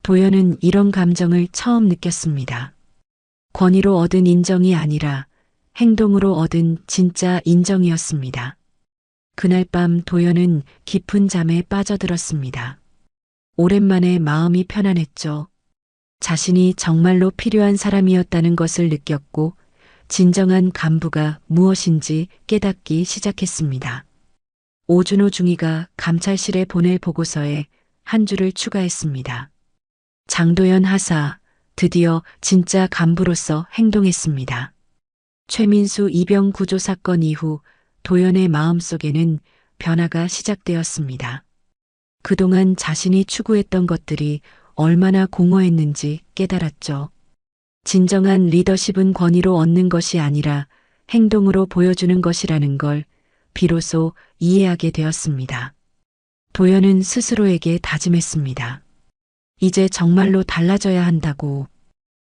도연은 이런 감정을 처음 느꼈습니다. 권위로 얻은 인정이 아니라 행동으로 얻은 진짜 인정이었습니다. 그날 밤 도연은 깊은 잠에 빠져들었습니다. 오랜만에 마음이 편안했죠. 자신이 정말로 필요한 사람이었다는 것을 느꼈고 진정한 간부가 무엇인지 깨닫기 시작했습니다. 오준호 중위가 감찰실에 보낼 보고서에 한 줄을 추가했습니다. 장도연 하사, 드디어 진짜 간부로서 행동했습니다. 최민수 이병 구조 사건 이후 도연의 마음속에는 변화가 시작되었습니다. 그동안 자신이 추구했던 것들이 얼마나 공허했는지 깨달았죠. 진정한 리더십은 권위로 얻는 것이 아니라 행동으로 보여주는 것이라는 걸 비로소 이해하게 되었습니다. 도연은 스스로에게 다짐했습니다. 이제 정말로 달라져야 한다고.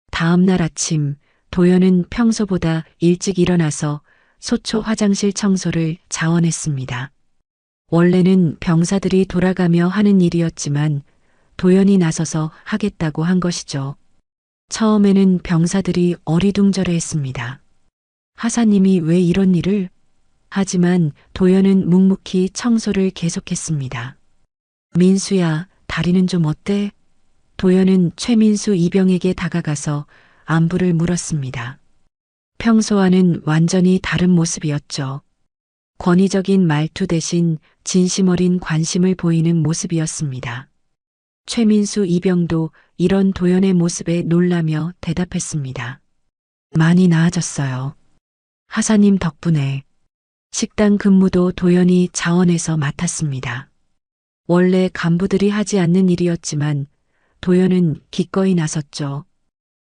다음 날 아침 도연은 평소보다 일찍 일어나서 소초 화장실 청소를 자원했습니다. 원래는 병사들이 돌아가며 하는 일이었지만 도연이 나서서 하겠다고 한 것이죠. 처음에는 병사들이 어리둥절해했습니다. 하사님이 왜 이런 일을? 하지만 도연은 묵묵히 청소를 계속했습니다. 민수야, 다리는 좀 어때? 도연은 최민수 이병에게 다가가서 안부를 물었습니다. 평소와는 완전히 다른 모습이었죠. 권위적인 말투 대신 진심 어린 관심을 보이는 모습이었습니다. 최민수 이병도 이런 도연의 모습에 놀라며 대답했습니다. 많이 나아졌어요. 하사님 덕분에. 식당 근무도 도연이 자원해서 맡았습니다. 원래 간부들이 하지 않는 일이었지만 도연은 기꺼이 나섰죠.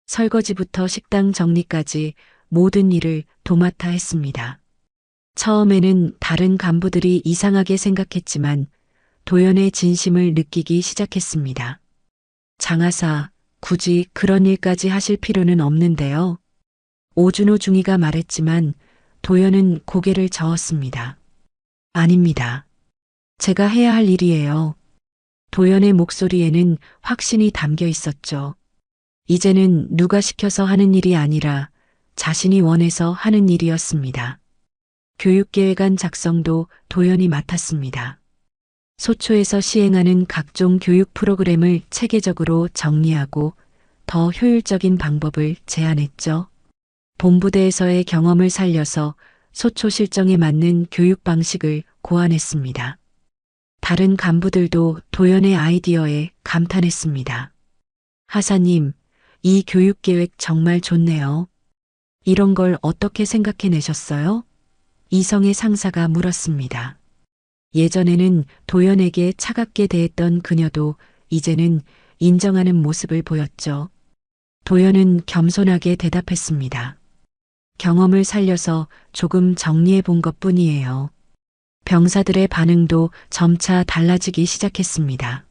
설거지부터 식당 정리까지 모든 일을 도맡아 했습니다. 처음에는 다른 간부들이 이상하게 생각했지만 도연의 진심을 느끼기 시작했습니다. 장하사, 굳이 그런 일까지 하실 필요는 없는데요. 오준호 중위가 말했지만 도연은 고개를 저었습니다. 아닙니다. 제가 해야 할 일이에요. 도연의 목소리에는 확신이 담겨 있었죠. 이제는 누가 시켜서 하는 일이 아니라 자신이 원해서 하는 일이었습니다. 교육계획안 작성도 도연이 맡았습니다. 소초에서 시행하는 각종 교육 프로그램을 체계적으로 정리하고 더 효율적인 방법을 제안했죠. 본부대에서의 경험을 살려서 소초 실정에 맞는 교육 방식을 고안했습니다. 다른 간부들도 도연의 아이디어에 감탄했습니다. 하사님, 이 교육계획 정말 좋네요. 이런 걸 어떻게 생각해내셨어요? 이성의 상사가 물었습니다. 예전에는 도연에게 차갑게 대했던 그녀도 이제는 인정하는 모습을 보였죠. 도연은 겸손하게 대답했습니다. 경험을 살려서 조금 정리해 본 것뿐이에요. 병사들의 반응도 점차 달라지기 시작했습니다.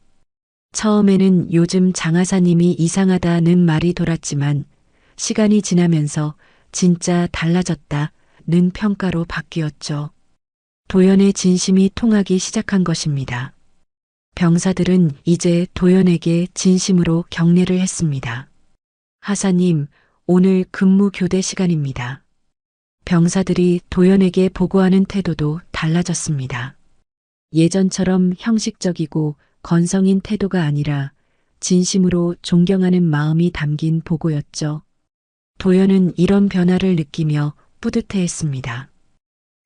처음에는 요즘 장하사님이 이상하다는 말이 돌았지만 시간이 지나면서 진짜 달라졌다는 평가로 바뀌었죠. 도연의 진심이 통하기 시작한 것입니다. 병사들은 이제 도연에게 진심으로 경례를 했습니다. 하사님, 오늘 근무 교대 시간입니다. 병사들이 도연에게 보고하는 태도도 달라졌습니다. 예전처럼 형식적이고 건성인 태도가 아니라 진심으로 존경하는 마음이 담긴 보고였죠. 도연은 이런 변화를 느끼며 뿌듯해했습니다.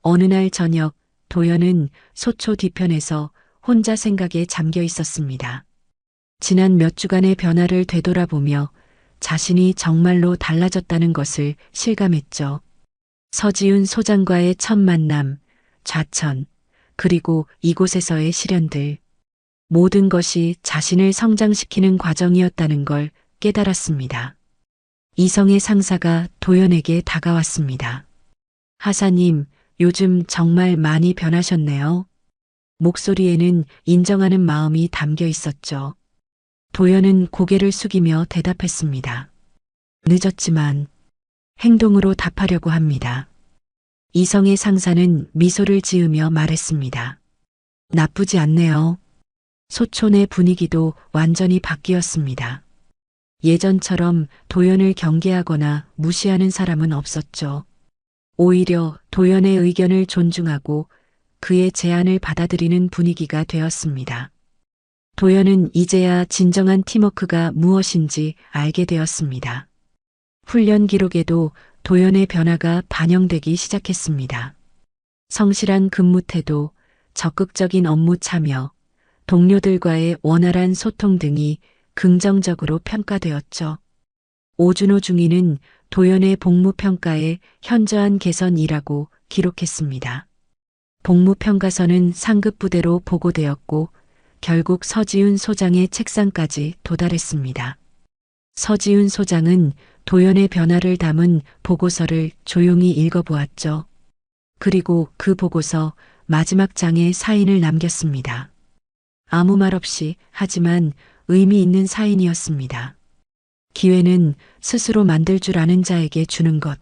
어느 날 저녁 도연은 소초 뒤편에서 혼자 생각에 잠겨 있었습니다. 지난 몇 주간의 변화를 되돌아보며 자신이 정말로 달라졌다는 것을 실감했죠. 서지훈 소장과의 첫 만남, 좌천, 그리고 이곳에서의 시련들. 모든 것이 자신을 성장시키는 과정이었다는 걸 깨달았습니다. 이성의 상사가 도연에게 다가왔습니다. 하사님, 요즘 정말 많이 변하셨네요. 목소리에는 인정하는 마음이 담겨 있었죠. 도연은 고개를 숙이며 대답했습니다. 늦었지만 행동으로 답하려고 합니다. 이성의 상사는 미소를 지으며 말했습니다. 나쁘지 않네요. 소촌의 분위기도 완전히 바뀌었습니다. 예전처럼 도연을 경계하거나 무시하는 사람은 없었죠. 오히려 도연의 의견을 존중하고 그의 제안을 받아들이는 분위기가 되었습니다. 도연은 이제야 진정한 팀워크가 무엇인지 알게 되었습니다. 훈련 기록에도 도연의 변화가 반영되기 시작했습니다. 성실한 근무 태도, 적극적인 업무 참여, 동료들과의 원활한 소통 등이 긍정적으로 평가되었죠. 오준호 중위는 도연의 복무평가에 현저한 개선이라고 기록했습니다. 복무평가서는 상급 부대로 보고되었고 결국 서지훈 소장의 책상까지 도달했습니다. 서지훈 소장은 도연의 변화를 담은 보고서를 조용히 읽어보았죠. 그리고 그 보고서 마지막 장에 사인을 남겼습니다. 아무 말 없이 하지만 의미 있는 사인이었습니다. 기회는 스스로 만들 줄 아는 자에게 주는 것.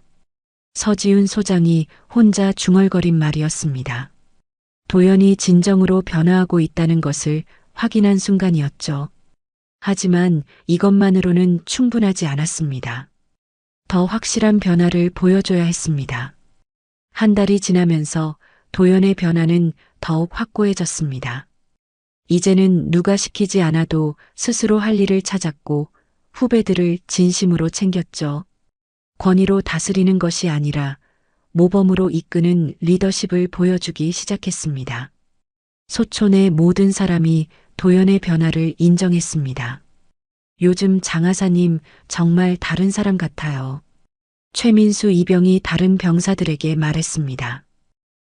서지훈 소장이 혼자 중얼거린 말이었습니다. 도연이 진정으로 변화하고 있다는 것을 확인한 순간이었죠. 하지만 이것만으로는 충분하지 않았습니다. 더 확실한 변화를 보여줘야 했습니다. 한 달이 지나면서 도연의 변화는 더욱 확고해졌습니다. 이제는 누가 시키지 않아도 스스로 할 일을 찾았고 후배들을 진심으로 챙겼죠. 권위로 다스리는 것이 아니라 모범으로 이끄는 리더십을 보여주기 시작했습니다. 소촌의 모든 사람이 도연의 변화를 인정했습니다. 요즘 장하사님 정말 다른 사람 같아요. 최민수 이병이 다른 병사들에게 말했습니다.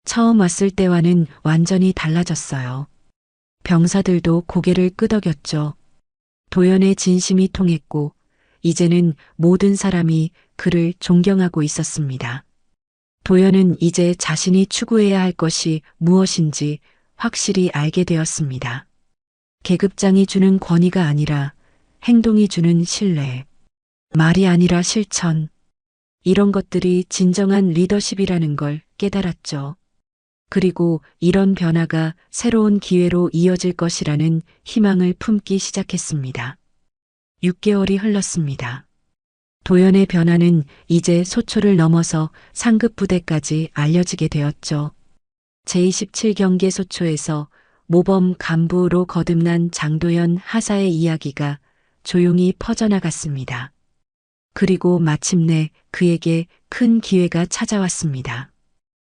처음 왔을 때와는 완전히 달라졌어요. 병사들도 고개를 끄덕였죠. 도연의 진심이 통했고 이제는 모든 사람이 그를 존경하고 있었습니다. 도연은 이제 자신이 추구해야 할 것이 무엇인지 확실히 알게 되었습니다. 계급장이 주는 권위가 아니라 행동이 주는 신뢰, 말이 아니라 실천, 이런 것들이 진정한 리더십이라는 걸 깨달았죠. 그리고 이런 변화가 새로운 기회로 이어질 것이라는 희망을 품기 시작했습니다. 6개월이 흘렀습니다. 도연의 변화는 이제 소초를 넘어서 상급 부대까지 알려지게 되었죠. 제27경계 소초에서 모범 간부로 거듭난 장도연 하사의 이야기가 조용히 퍼져나갔습니다. 그리고 마침내 그에게 큰 기회가 찾아왔습니다.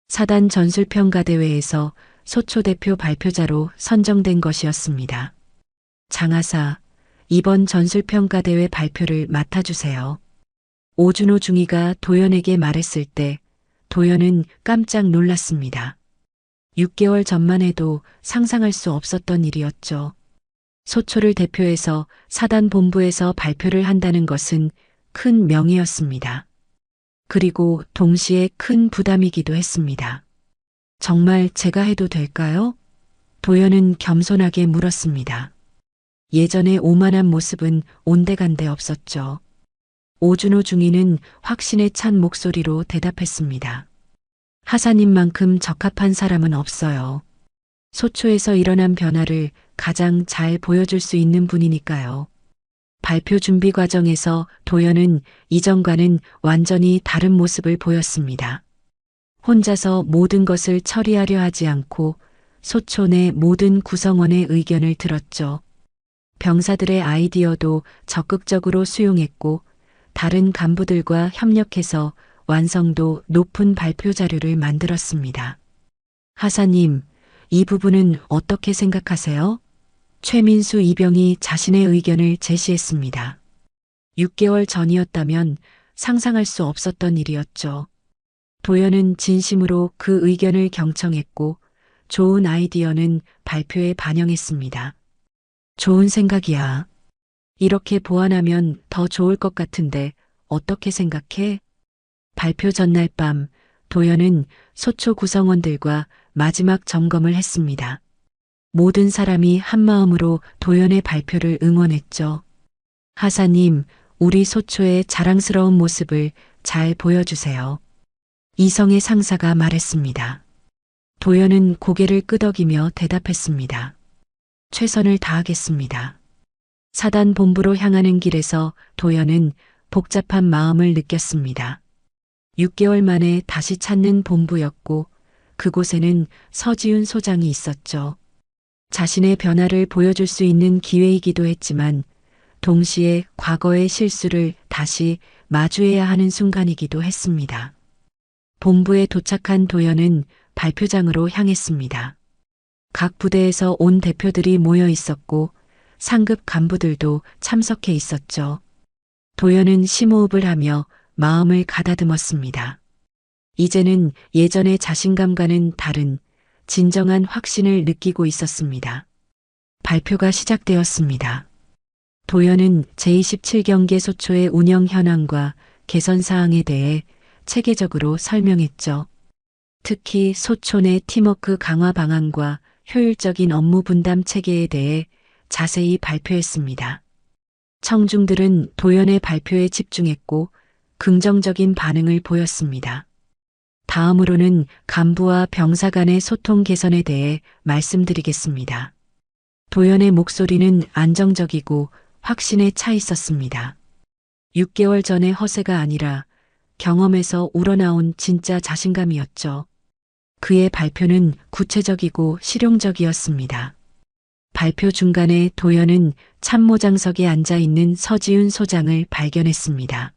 사단 전술평가대회에서 소초 대표 발표자로 선정된 것이었습니다. 장하사, 이번 전술평가대회 발표를 맡아주세요. 오준호 중위가 도연에게 말했을 때 도연은 깜짝 놀랐습니다. 6개월 전만 해도 상상할 수 없었던 일이었죠. 소초를 대표해서 사단 본부에서 발표를 한다는 것은 큰 명예였습니다. 그리고 동시에 큰 부담이기도 했습니다. 정말 제가 해도 될까요? 도연은 겸손하게 물었습니다. 예전의 오만한 모습은 온데간데 없었죠. 오준호 중위는 확신에 찬 목소리로 대답했습니다. 하사님만큼 적합한 사람은 없어요. 소초에서 일어난 변화를 가장 잘 보여줄 수 있는 분이니까요. 발표 준비 과정에서 도연은 이전과는 완전히 다른 모습을 보였습니다. 혼자서 모든 것을 처리하려 하지 않고 소초 내 모든 구성원의 의견을 들었죠. 병사들의 아이디어도 적극적으로 수용했고 다른 간부들과 협력해서 완성도 높은 발표 자료를 만들었습니다. 하사님, 이 부분은 어떻게 생각하세요? 최민수 이병이 자신의 의견을 제시했습니다. 6개월 전이었다면 상상할 수 없었던 일이었죠. 도연은 진심으로 그 의견을 경청했고 좋은 아이디어는 발표에 반영했습니다. 좋은 생각이야. 이렇게 보완하면 더 좋을 것 같은데 어떻게 생각해? 발표 전날 밤 도연은 소초 구성원들과 마지막 점검을 했습니다. 모든 사람이 한마음으로 도연의 발표를 응원했죠. 하사님, 우리 소초의 자랑스러운 모습을 잘 보여주세요. 이성의 상사가 말했습니다. 도연은 고개를 끄덕이며 대답했습니다. 최선을 다하겠습니다. 사단 본부로 향하는 길에서 도연은 복잡한 마음을 느꼈습니다. 6개월 만에 다시 찾는 본부였고 그곳에는 서지훈 소장이 있었죠. 자신의 변화를 보여줄 수 있는 기회이기도 했지만 동시에 과거의 실수를 다시 마주해야 하는 순간이기도 했습니다. 본부에 도착한 도연은 발표장으로 향했습니다. 각 부대에서 온 대표들이 모여 있었고 상급 간부들도 참석해 있었죠. 도연은 심호흡을 하며 마음을 가다듬었습니다. 이제는 예전의 자신감과는 다른 진정한 확신을 느끼고 있었습니다. 발표가 시작되었습니다. 도연은 제27경계 소초의 운영 현황과 개선 사항에 대해 체계적으로 설명했죠. 특히 소초 내 팀워크 강화 방안과 효율적인 업무 분담 체계에 대해 자세히 발표했습니다. 청중들은 도연의 발표에 집중했고 긍정적인 반응을 보였습니다. 다음으로는 간부와 병사 간의 소통 개선에 대해 말씀드리겠습니다. 도연의 목소리는 안정적이고 확신에 차 있었습니다. 6개월 전의 허세가 아니라 경험에서 우러나온 진짜 자신감이었죠. 그의 발표는 구체적이고 실용적이었습니다. 발표 중간에 도연은 참모장석에 앉아 있는 서지훈 소장을 발견했습니다.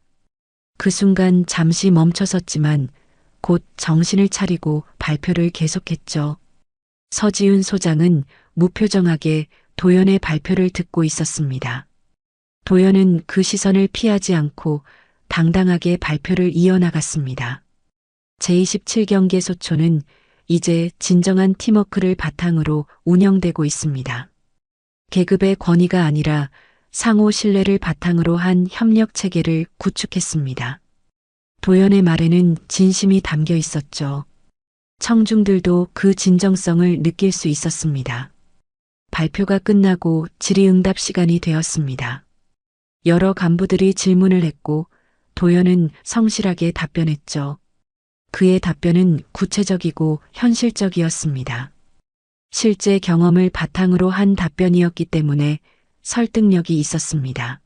그 순간 잠시 멈춰섰지만 곧 정신을 차리고 발표를 계속했죠. 서지훈 소장은 무표정하게 도연의 발표를 듣고 있었습니다. 도연은 그 시선을 피하지 않고 당당하게 발표를 이어나갔습니다. 제27경계 소초는 이제 진정한 팀워크를 바탕으로 운영되고 있습니다. 계급의 권위가 아니라 상호 신뢰를 바탕으로 한 협력 체계를 구축했습니다. 도연의 말에는 진심이 담겨 있었죠. 청중들도 그 진정성을 느낄 수 있었습니다. 발표가 끝나고 질의응답 시간이 되었습니다. 여러 간부들이 질문을 했고 도연은 성실하게 답변했죠. 그의 답변은 구체적이고 현실적이었습니다. 실제 경험을 바탕으로 한 답변이었기 때문에 설득력이 있었습니다.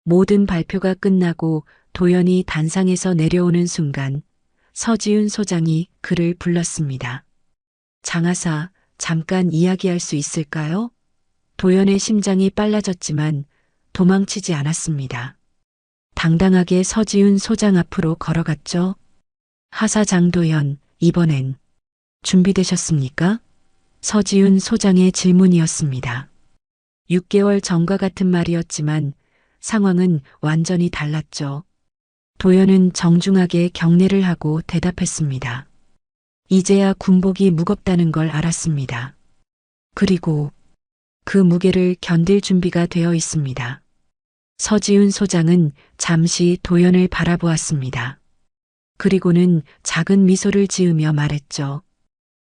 모든 발표가 끝나고 도연이 단상에서 내려오는 순간 서지훈 소장이 그를 불렀습니다. 장하사, 잠깐 이야기할 수 있을까요? 도연의 심장이 빨라졌지만 도망치지 않았습니다. 당당하게 서지훈 소장 앞으로 걸어갔죠. 하사 장도연, 이번엔 준비되셨습니까? 서지훈 소장의 질문이었습니다. 6개월 전과 같은 말이었지만 상황은 완전히 달랐죠. 도연은 정중하게 경례를 하고 대답했습니다. 이제야 군복이 무겁다는 걸 알았습니다. 그리고 그 무게를 견딜 준비가 되어 있습니다. 서지훈 소장은 잠시 도연을 바라보았습니다. 그리고는 작은 미소를 지으며 말했죠.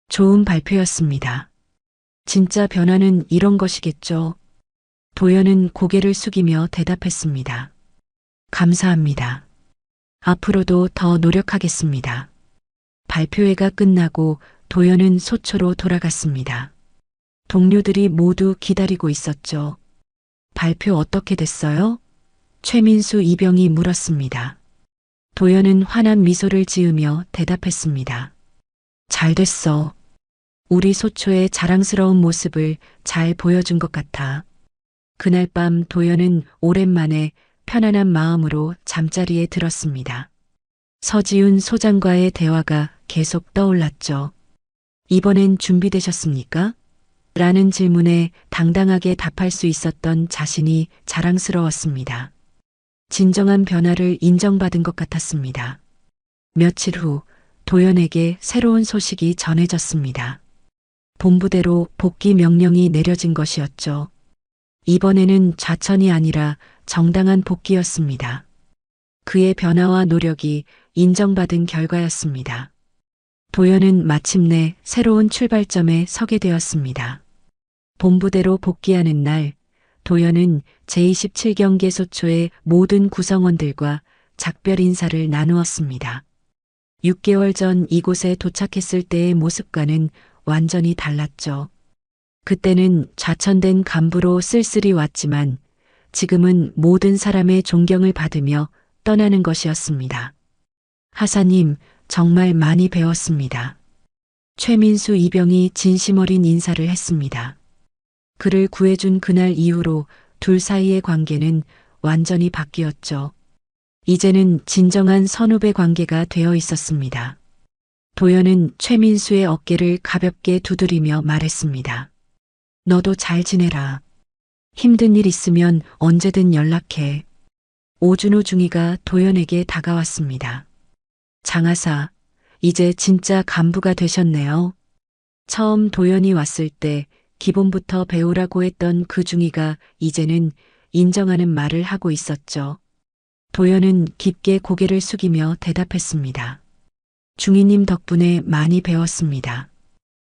좋은 발표였습니다. 진짜 변화는 이런 것이겠죠. 도연은 고개를 숙이며 대답했습니다. 감사합니다. 앞으로도 더 노력하겠습니다. 발표회가 끝나고 도연은 소초로 돌아갔습니다. 동료들이 모두 기다리고 있었죠. 발표 어떻게 됐어요? 최민수 이병이 물었습니다. 도연은 환한 미소를 지으며 대답했습니다. 잘 됐어. 우리 소초의 자랑스러운 모습을 잘 보여준 것 같아. 그날 밤 도연은 오랜만에 편안한 마음으로 잠자리에 들었습니다. 서지훈 소장과의 대화가 계속 떠올랐죠. 이번엔 준비되셨습니까? 라는 질문에 당당하게 답할 수 있었던 자신이 자랑스러웠습니다. 진정한 변화를 인정받은 것 같았습니다. 며칠 후 도연에게 새로운 소식이 전해졌습니다. 본부대로 복귀 명령이 내려진 것이었죠. 이번에는 좌천이 아니라 정당한 복귀였습니다. 그의 변화와 노력이 인정받은 결과였습니다. 도연은 마침내 새로운 출발점에 서게 되었습니다. 본부대로 복귀하는 날, 도연은 제27경계 소초의 모든 구성원들과 작별 인사를 나누었습니다. 6개월 전 이곳에 도착했을 때의 모습과는 완전히 달랐죠. 그때는 좌천된 간부로 쓸쓸히 왔지만 지금은 모든 사람의 존경을 받으며 떠나는 것이었습니다. 하사님, 정말 많이 배웠습니다. 최민수 이병이 진심 어린 인사를 했습니다. 그를 구해준 그날 이후로 둘 사이의 관계는 완전히 바뀌었죠. 이제는 진정한 선후배 관계가 되어 있었습니다. 도연은 최민수의 어깨를 가볍게 두드리며 말했습니다. 너도 잘 지내라. 힘든 일 있으면 언제든 연락해. 오준호 중위가 도연에게 다가왔습니다. 장하사, 이제 진짜 간부가 되셨네요. 처음 도연이 왔을 때 기본부터 배우라고 했던 그 중위가 이제는 인정하는 말을 하고 있었죠. 도연은 깊게 고개를 숙이며 대답했습니다. 중위님 덕분에 많이 배웠습니다.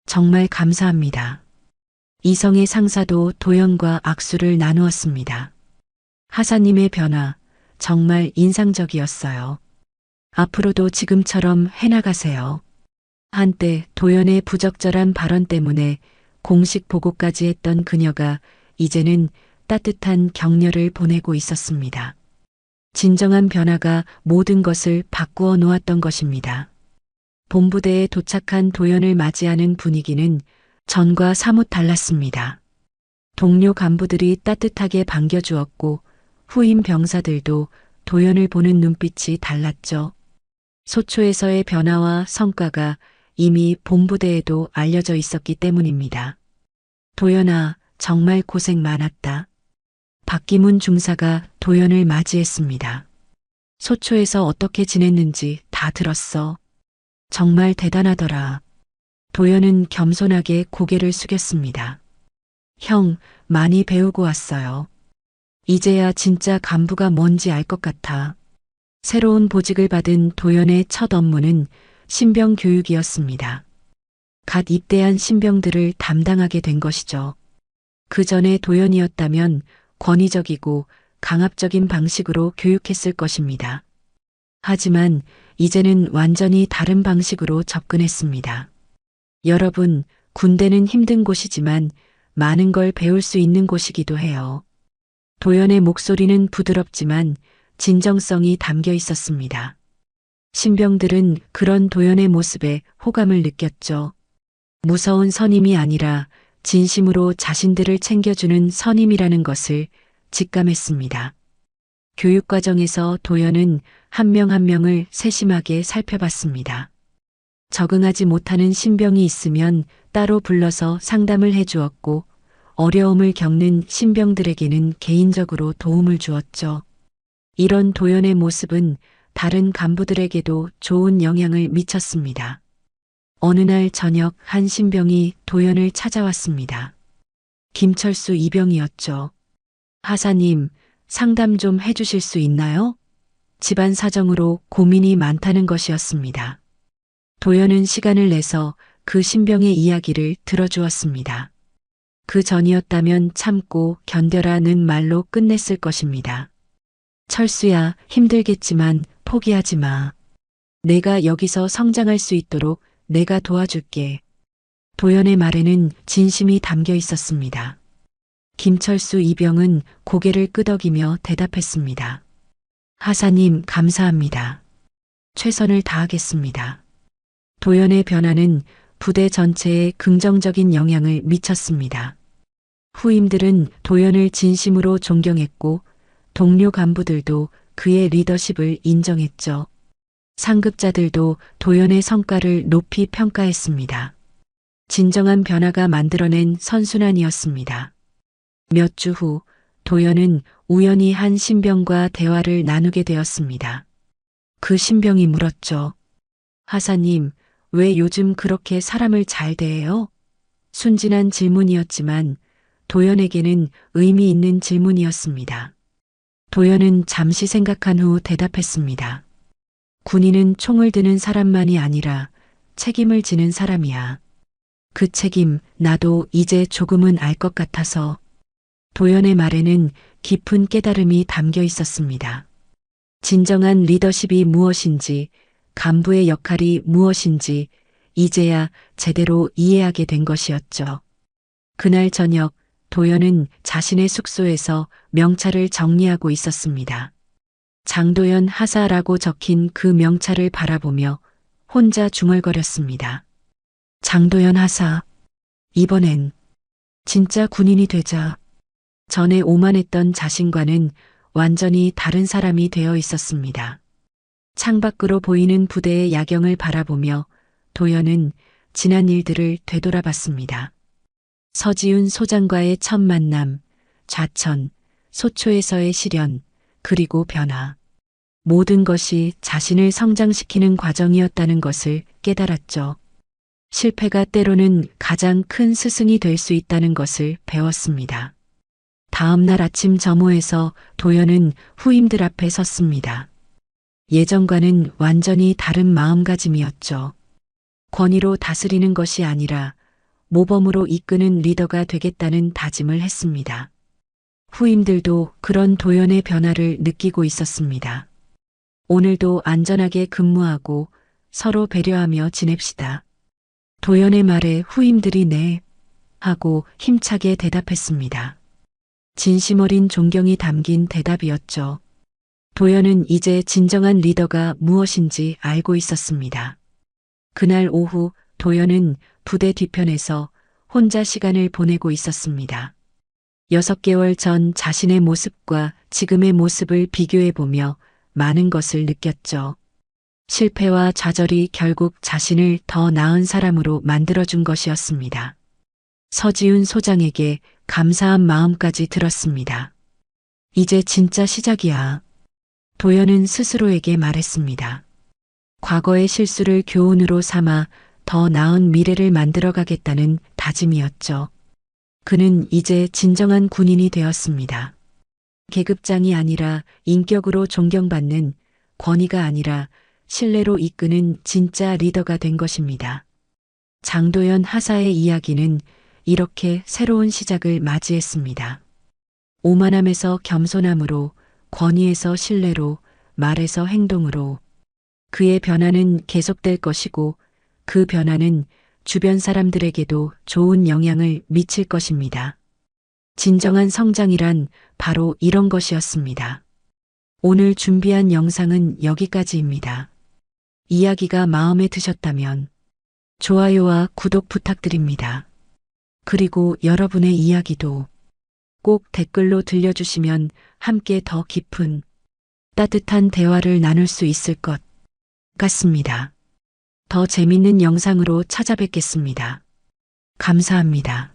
정말 감사합니다. 이성의 상사도 도연과 악수를 나누었습니다. 하사님의 변화, 정말 인상적이었어요. 앞으로도 지금처럼 해나가세요. 한때 도연의 부적절한 발언 때문에 공식 보고까지 했던 그녀가 이제는 따뜻한 격려를 보내고 있었습니다. 진정한 변화가 모든 것을 바꾸어 놓았던 것입니다. 본부대에 도착한 도연을 맞이하는 분위기는 전과 사뭇 달랐습니다. 동료 간부들이 따뜻하게 반겨주었고 후임 병사들도 도연을 보는 눈빛이 달랐죠. 소초에서의 변화와 성과가 이미 본부대에도 알려져 있었기 때문입니다. 도연아, 정말 고생 많았다. 박기문 중사가 도연을 맞이했습니다. 소초에서 어떻게 지냈는지 다 들었어. 정말 대단하더라. 도연은 겸손하게 고개를 숙였습니다. 형, 많이 배우고 왔어요. 이제야 진짜 간부가 뭔지 알 것 같아. 새로운 보직을 받은 도연의 첫 업무는 신병 교육이었습니다. 갓 입대한 신병들을 담당하게 된 것이죠. 그 전에 도연이었다면 권위적이고 강압적인 방식으로 교육했을 것입니다. 하지만 이제는 완전히 다른 방식으로 접근했습니다. 여러분, 군대는 힘든 곳이지만 많은 걸 배울 수 있는 곳이기도 해요. 도연의 목소리는 부드럽지만 진정성이 담겨 있었습니다. 신병들은 그런 도연의 모습에 호감을 느꼈죠. 무서운 선임이 아니라 진심으로 자신들을 챙겨주는 선임이라는 것을 직감했습니다. 교육과정에서 도연은 한 명 한 명을 세심하게 살펴봤습니다. 적응하지 못하는 신병이 있으면 따로 불러서 상담을 해주었고 어려움을 겪는 신병들에게는 개인적으로 도움을 주었죠. 이런 도연의 모습은 다른 간부들에게도 좋은 영향을 미쳤습니다. 어느 날 저녁 한 신병이 도연을 찾아왔습니다. 김철수 이병이었죠. 하사님, 상담 좀 해주실 수 있나요? 집안 사정으로 고민이 많다는 것이었습니다. 도연은 시간을 내서 그 신병의 이야기를 들어주었습니다. 그 전이었다면 참고 견뎌라는 말로 끝냈을 것입니다. 철수야, 힘들겠지만 포기하지 마. 내가 여기서 성장할 수 있도록 내가 도와줄게. 도연의 말에는 진심이 담겨 있었습니다. 김철수 이병은 고개를 끄덕이며 대답했습니다. 하사님, 감사합니다. 최선을 다하겠습니다. 도연의 변화는 부대 전체에 긍정적인 영향을 미쳤습니다. 후임들은 도연을 진심으로 존경했고 동료 간부들도 그의 리더십을 인정했죠. 상급자들도 도연의 성과를 높이 평가했습니다. 진정한 변화가 만들어낸 선순환이었습니다. 몇 주 후 도연은 우연히 한 신병과 대화를 나누게 되었습니다. 그 신병이 물었죠. 하사님, 왜 요즘 그렇게 사람을 잘 대해요? 순진한 질문이었지만 도연에게는 의미 있는 질문이었습니다. 도연은 잠시 생각한 후 대답했습니다. 군인은 총을 드는 사람만이 아니라 책임을 지는 사람이야. 그 책임 나도 이제 조금은 알 것 같아서. 도연의 말에는 깊은 깨달음이 담겨 있었습니다. 진정한 리더십이 무엇인지, 간부의 역할이 무엇인지 이제야 제대로 이해하게 된 것이었죠. 그날 저녁 도연은 자신의 숙소에서 명찰을 정리하고 있었습니다. 장도연 하사라고 적힌 그 명찰을 바라보며 혼자 중얼거렸습니다. 장도연 하사, 이번엔 진짜 군인이 되자. 전에 오만했던 자신과는 완전히 다른 사람이 되어 있었습니다. 창밖으로 보이는 부대의 야경을 바라보며 도연은 지난 일들을 되돌아봤습니다. 서지훈 소장과의 첫 만남, 좌천, 소초에서의 시련, 그리고 변화. 모든 것이 자신을 성장시키는 과정이었다는 것을 깨달았죠. 실패가 때로는 가장 큰 스승이 될 수 있다는 것을 배웠습니다. 다음 날 아침 점호에서 도연은 후임들 앞에 섰습니다. 예전과는 완전히 다른 마음가짐이었죠. 권위로 다스리는 것이 아니라 모범으로 이끄는 리더가 되겠다는 다짐을 했습니다. 후임들도 그런 도연의 변화를 느끼고 있었습니다. 오늘도 안전하게 근무하고 서로 배려하며 지냅시다. 도연의 말에 후임들이 네 하고 힘차게 대답했습니다. 진심 어린 존경이 담긴 대답이었죠. 도연은 이제 진정한 리더가 무엇인지 알고 있었습니다. 그날 오후 도연은 부대 뒤편에서 혼자 시간을 보내고 있었습니다. 6개월 전 자신의 모습과 지금의 모습을 비교해보며 많은 것을 느꼈죠. 실패와 좌절이 결국 자신을 더 나은 사람으로 만들어준 것이었습니다. 서지훈 소장에게 감사한 마음까지 들었습니다. 이제 진짜 시작이야. 도연은 스스로에게 말했습니다. 과거의 실수를 교훈으로 삼아 더 나은 미래를 만들어가겠다는 다짐이었죠. 그는 이제 진정한 군인이 되었습니다. 계급장이 아니라 인격으로 존경받는, 권위가 아니라 신뢰로 이끄는 진짜 리더가 된 것입니다. 장도연 하사의 이야기는 이렇게 새로운 시작을 맞이했습니다. 오만함에서 겸손함으로, 권위에서 신뢰로, 말에서 행동으로. 그의 변화는 계속될 것이고 그 변화는 주변 사람들에게도 좋은 영향을 미칠 것입니다. 진정한 성장이란 바로 이런 것이었습니다. 오늘 준비한 영상은 여기까지입니다. 이야기가 마음에 드셨다면 좋아요와 구독 부탁드립니다. 그리고 여러분의 이야기도 꼭 댓글로 들려주시면 함께 더 깊은 따뜻한 대화를 나눌 수 있을 것 같습니다. 더 재밌는 영상으로 찾아뵙겠습니다. 감사합니다.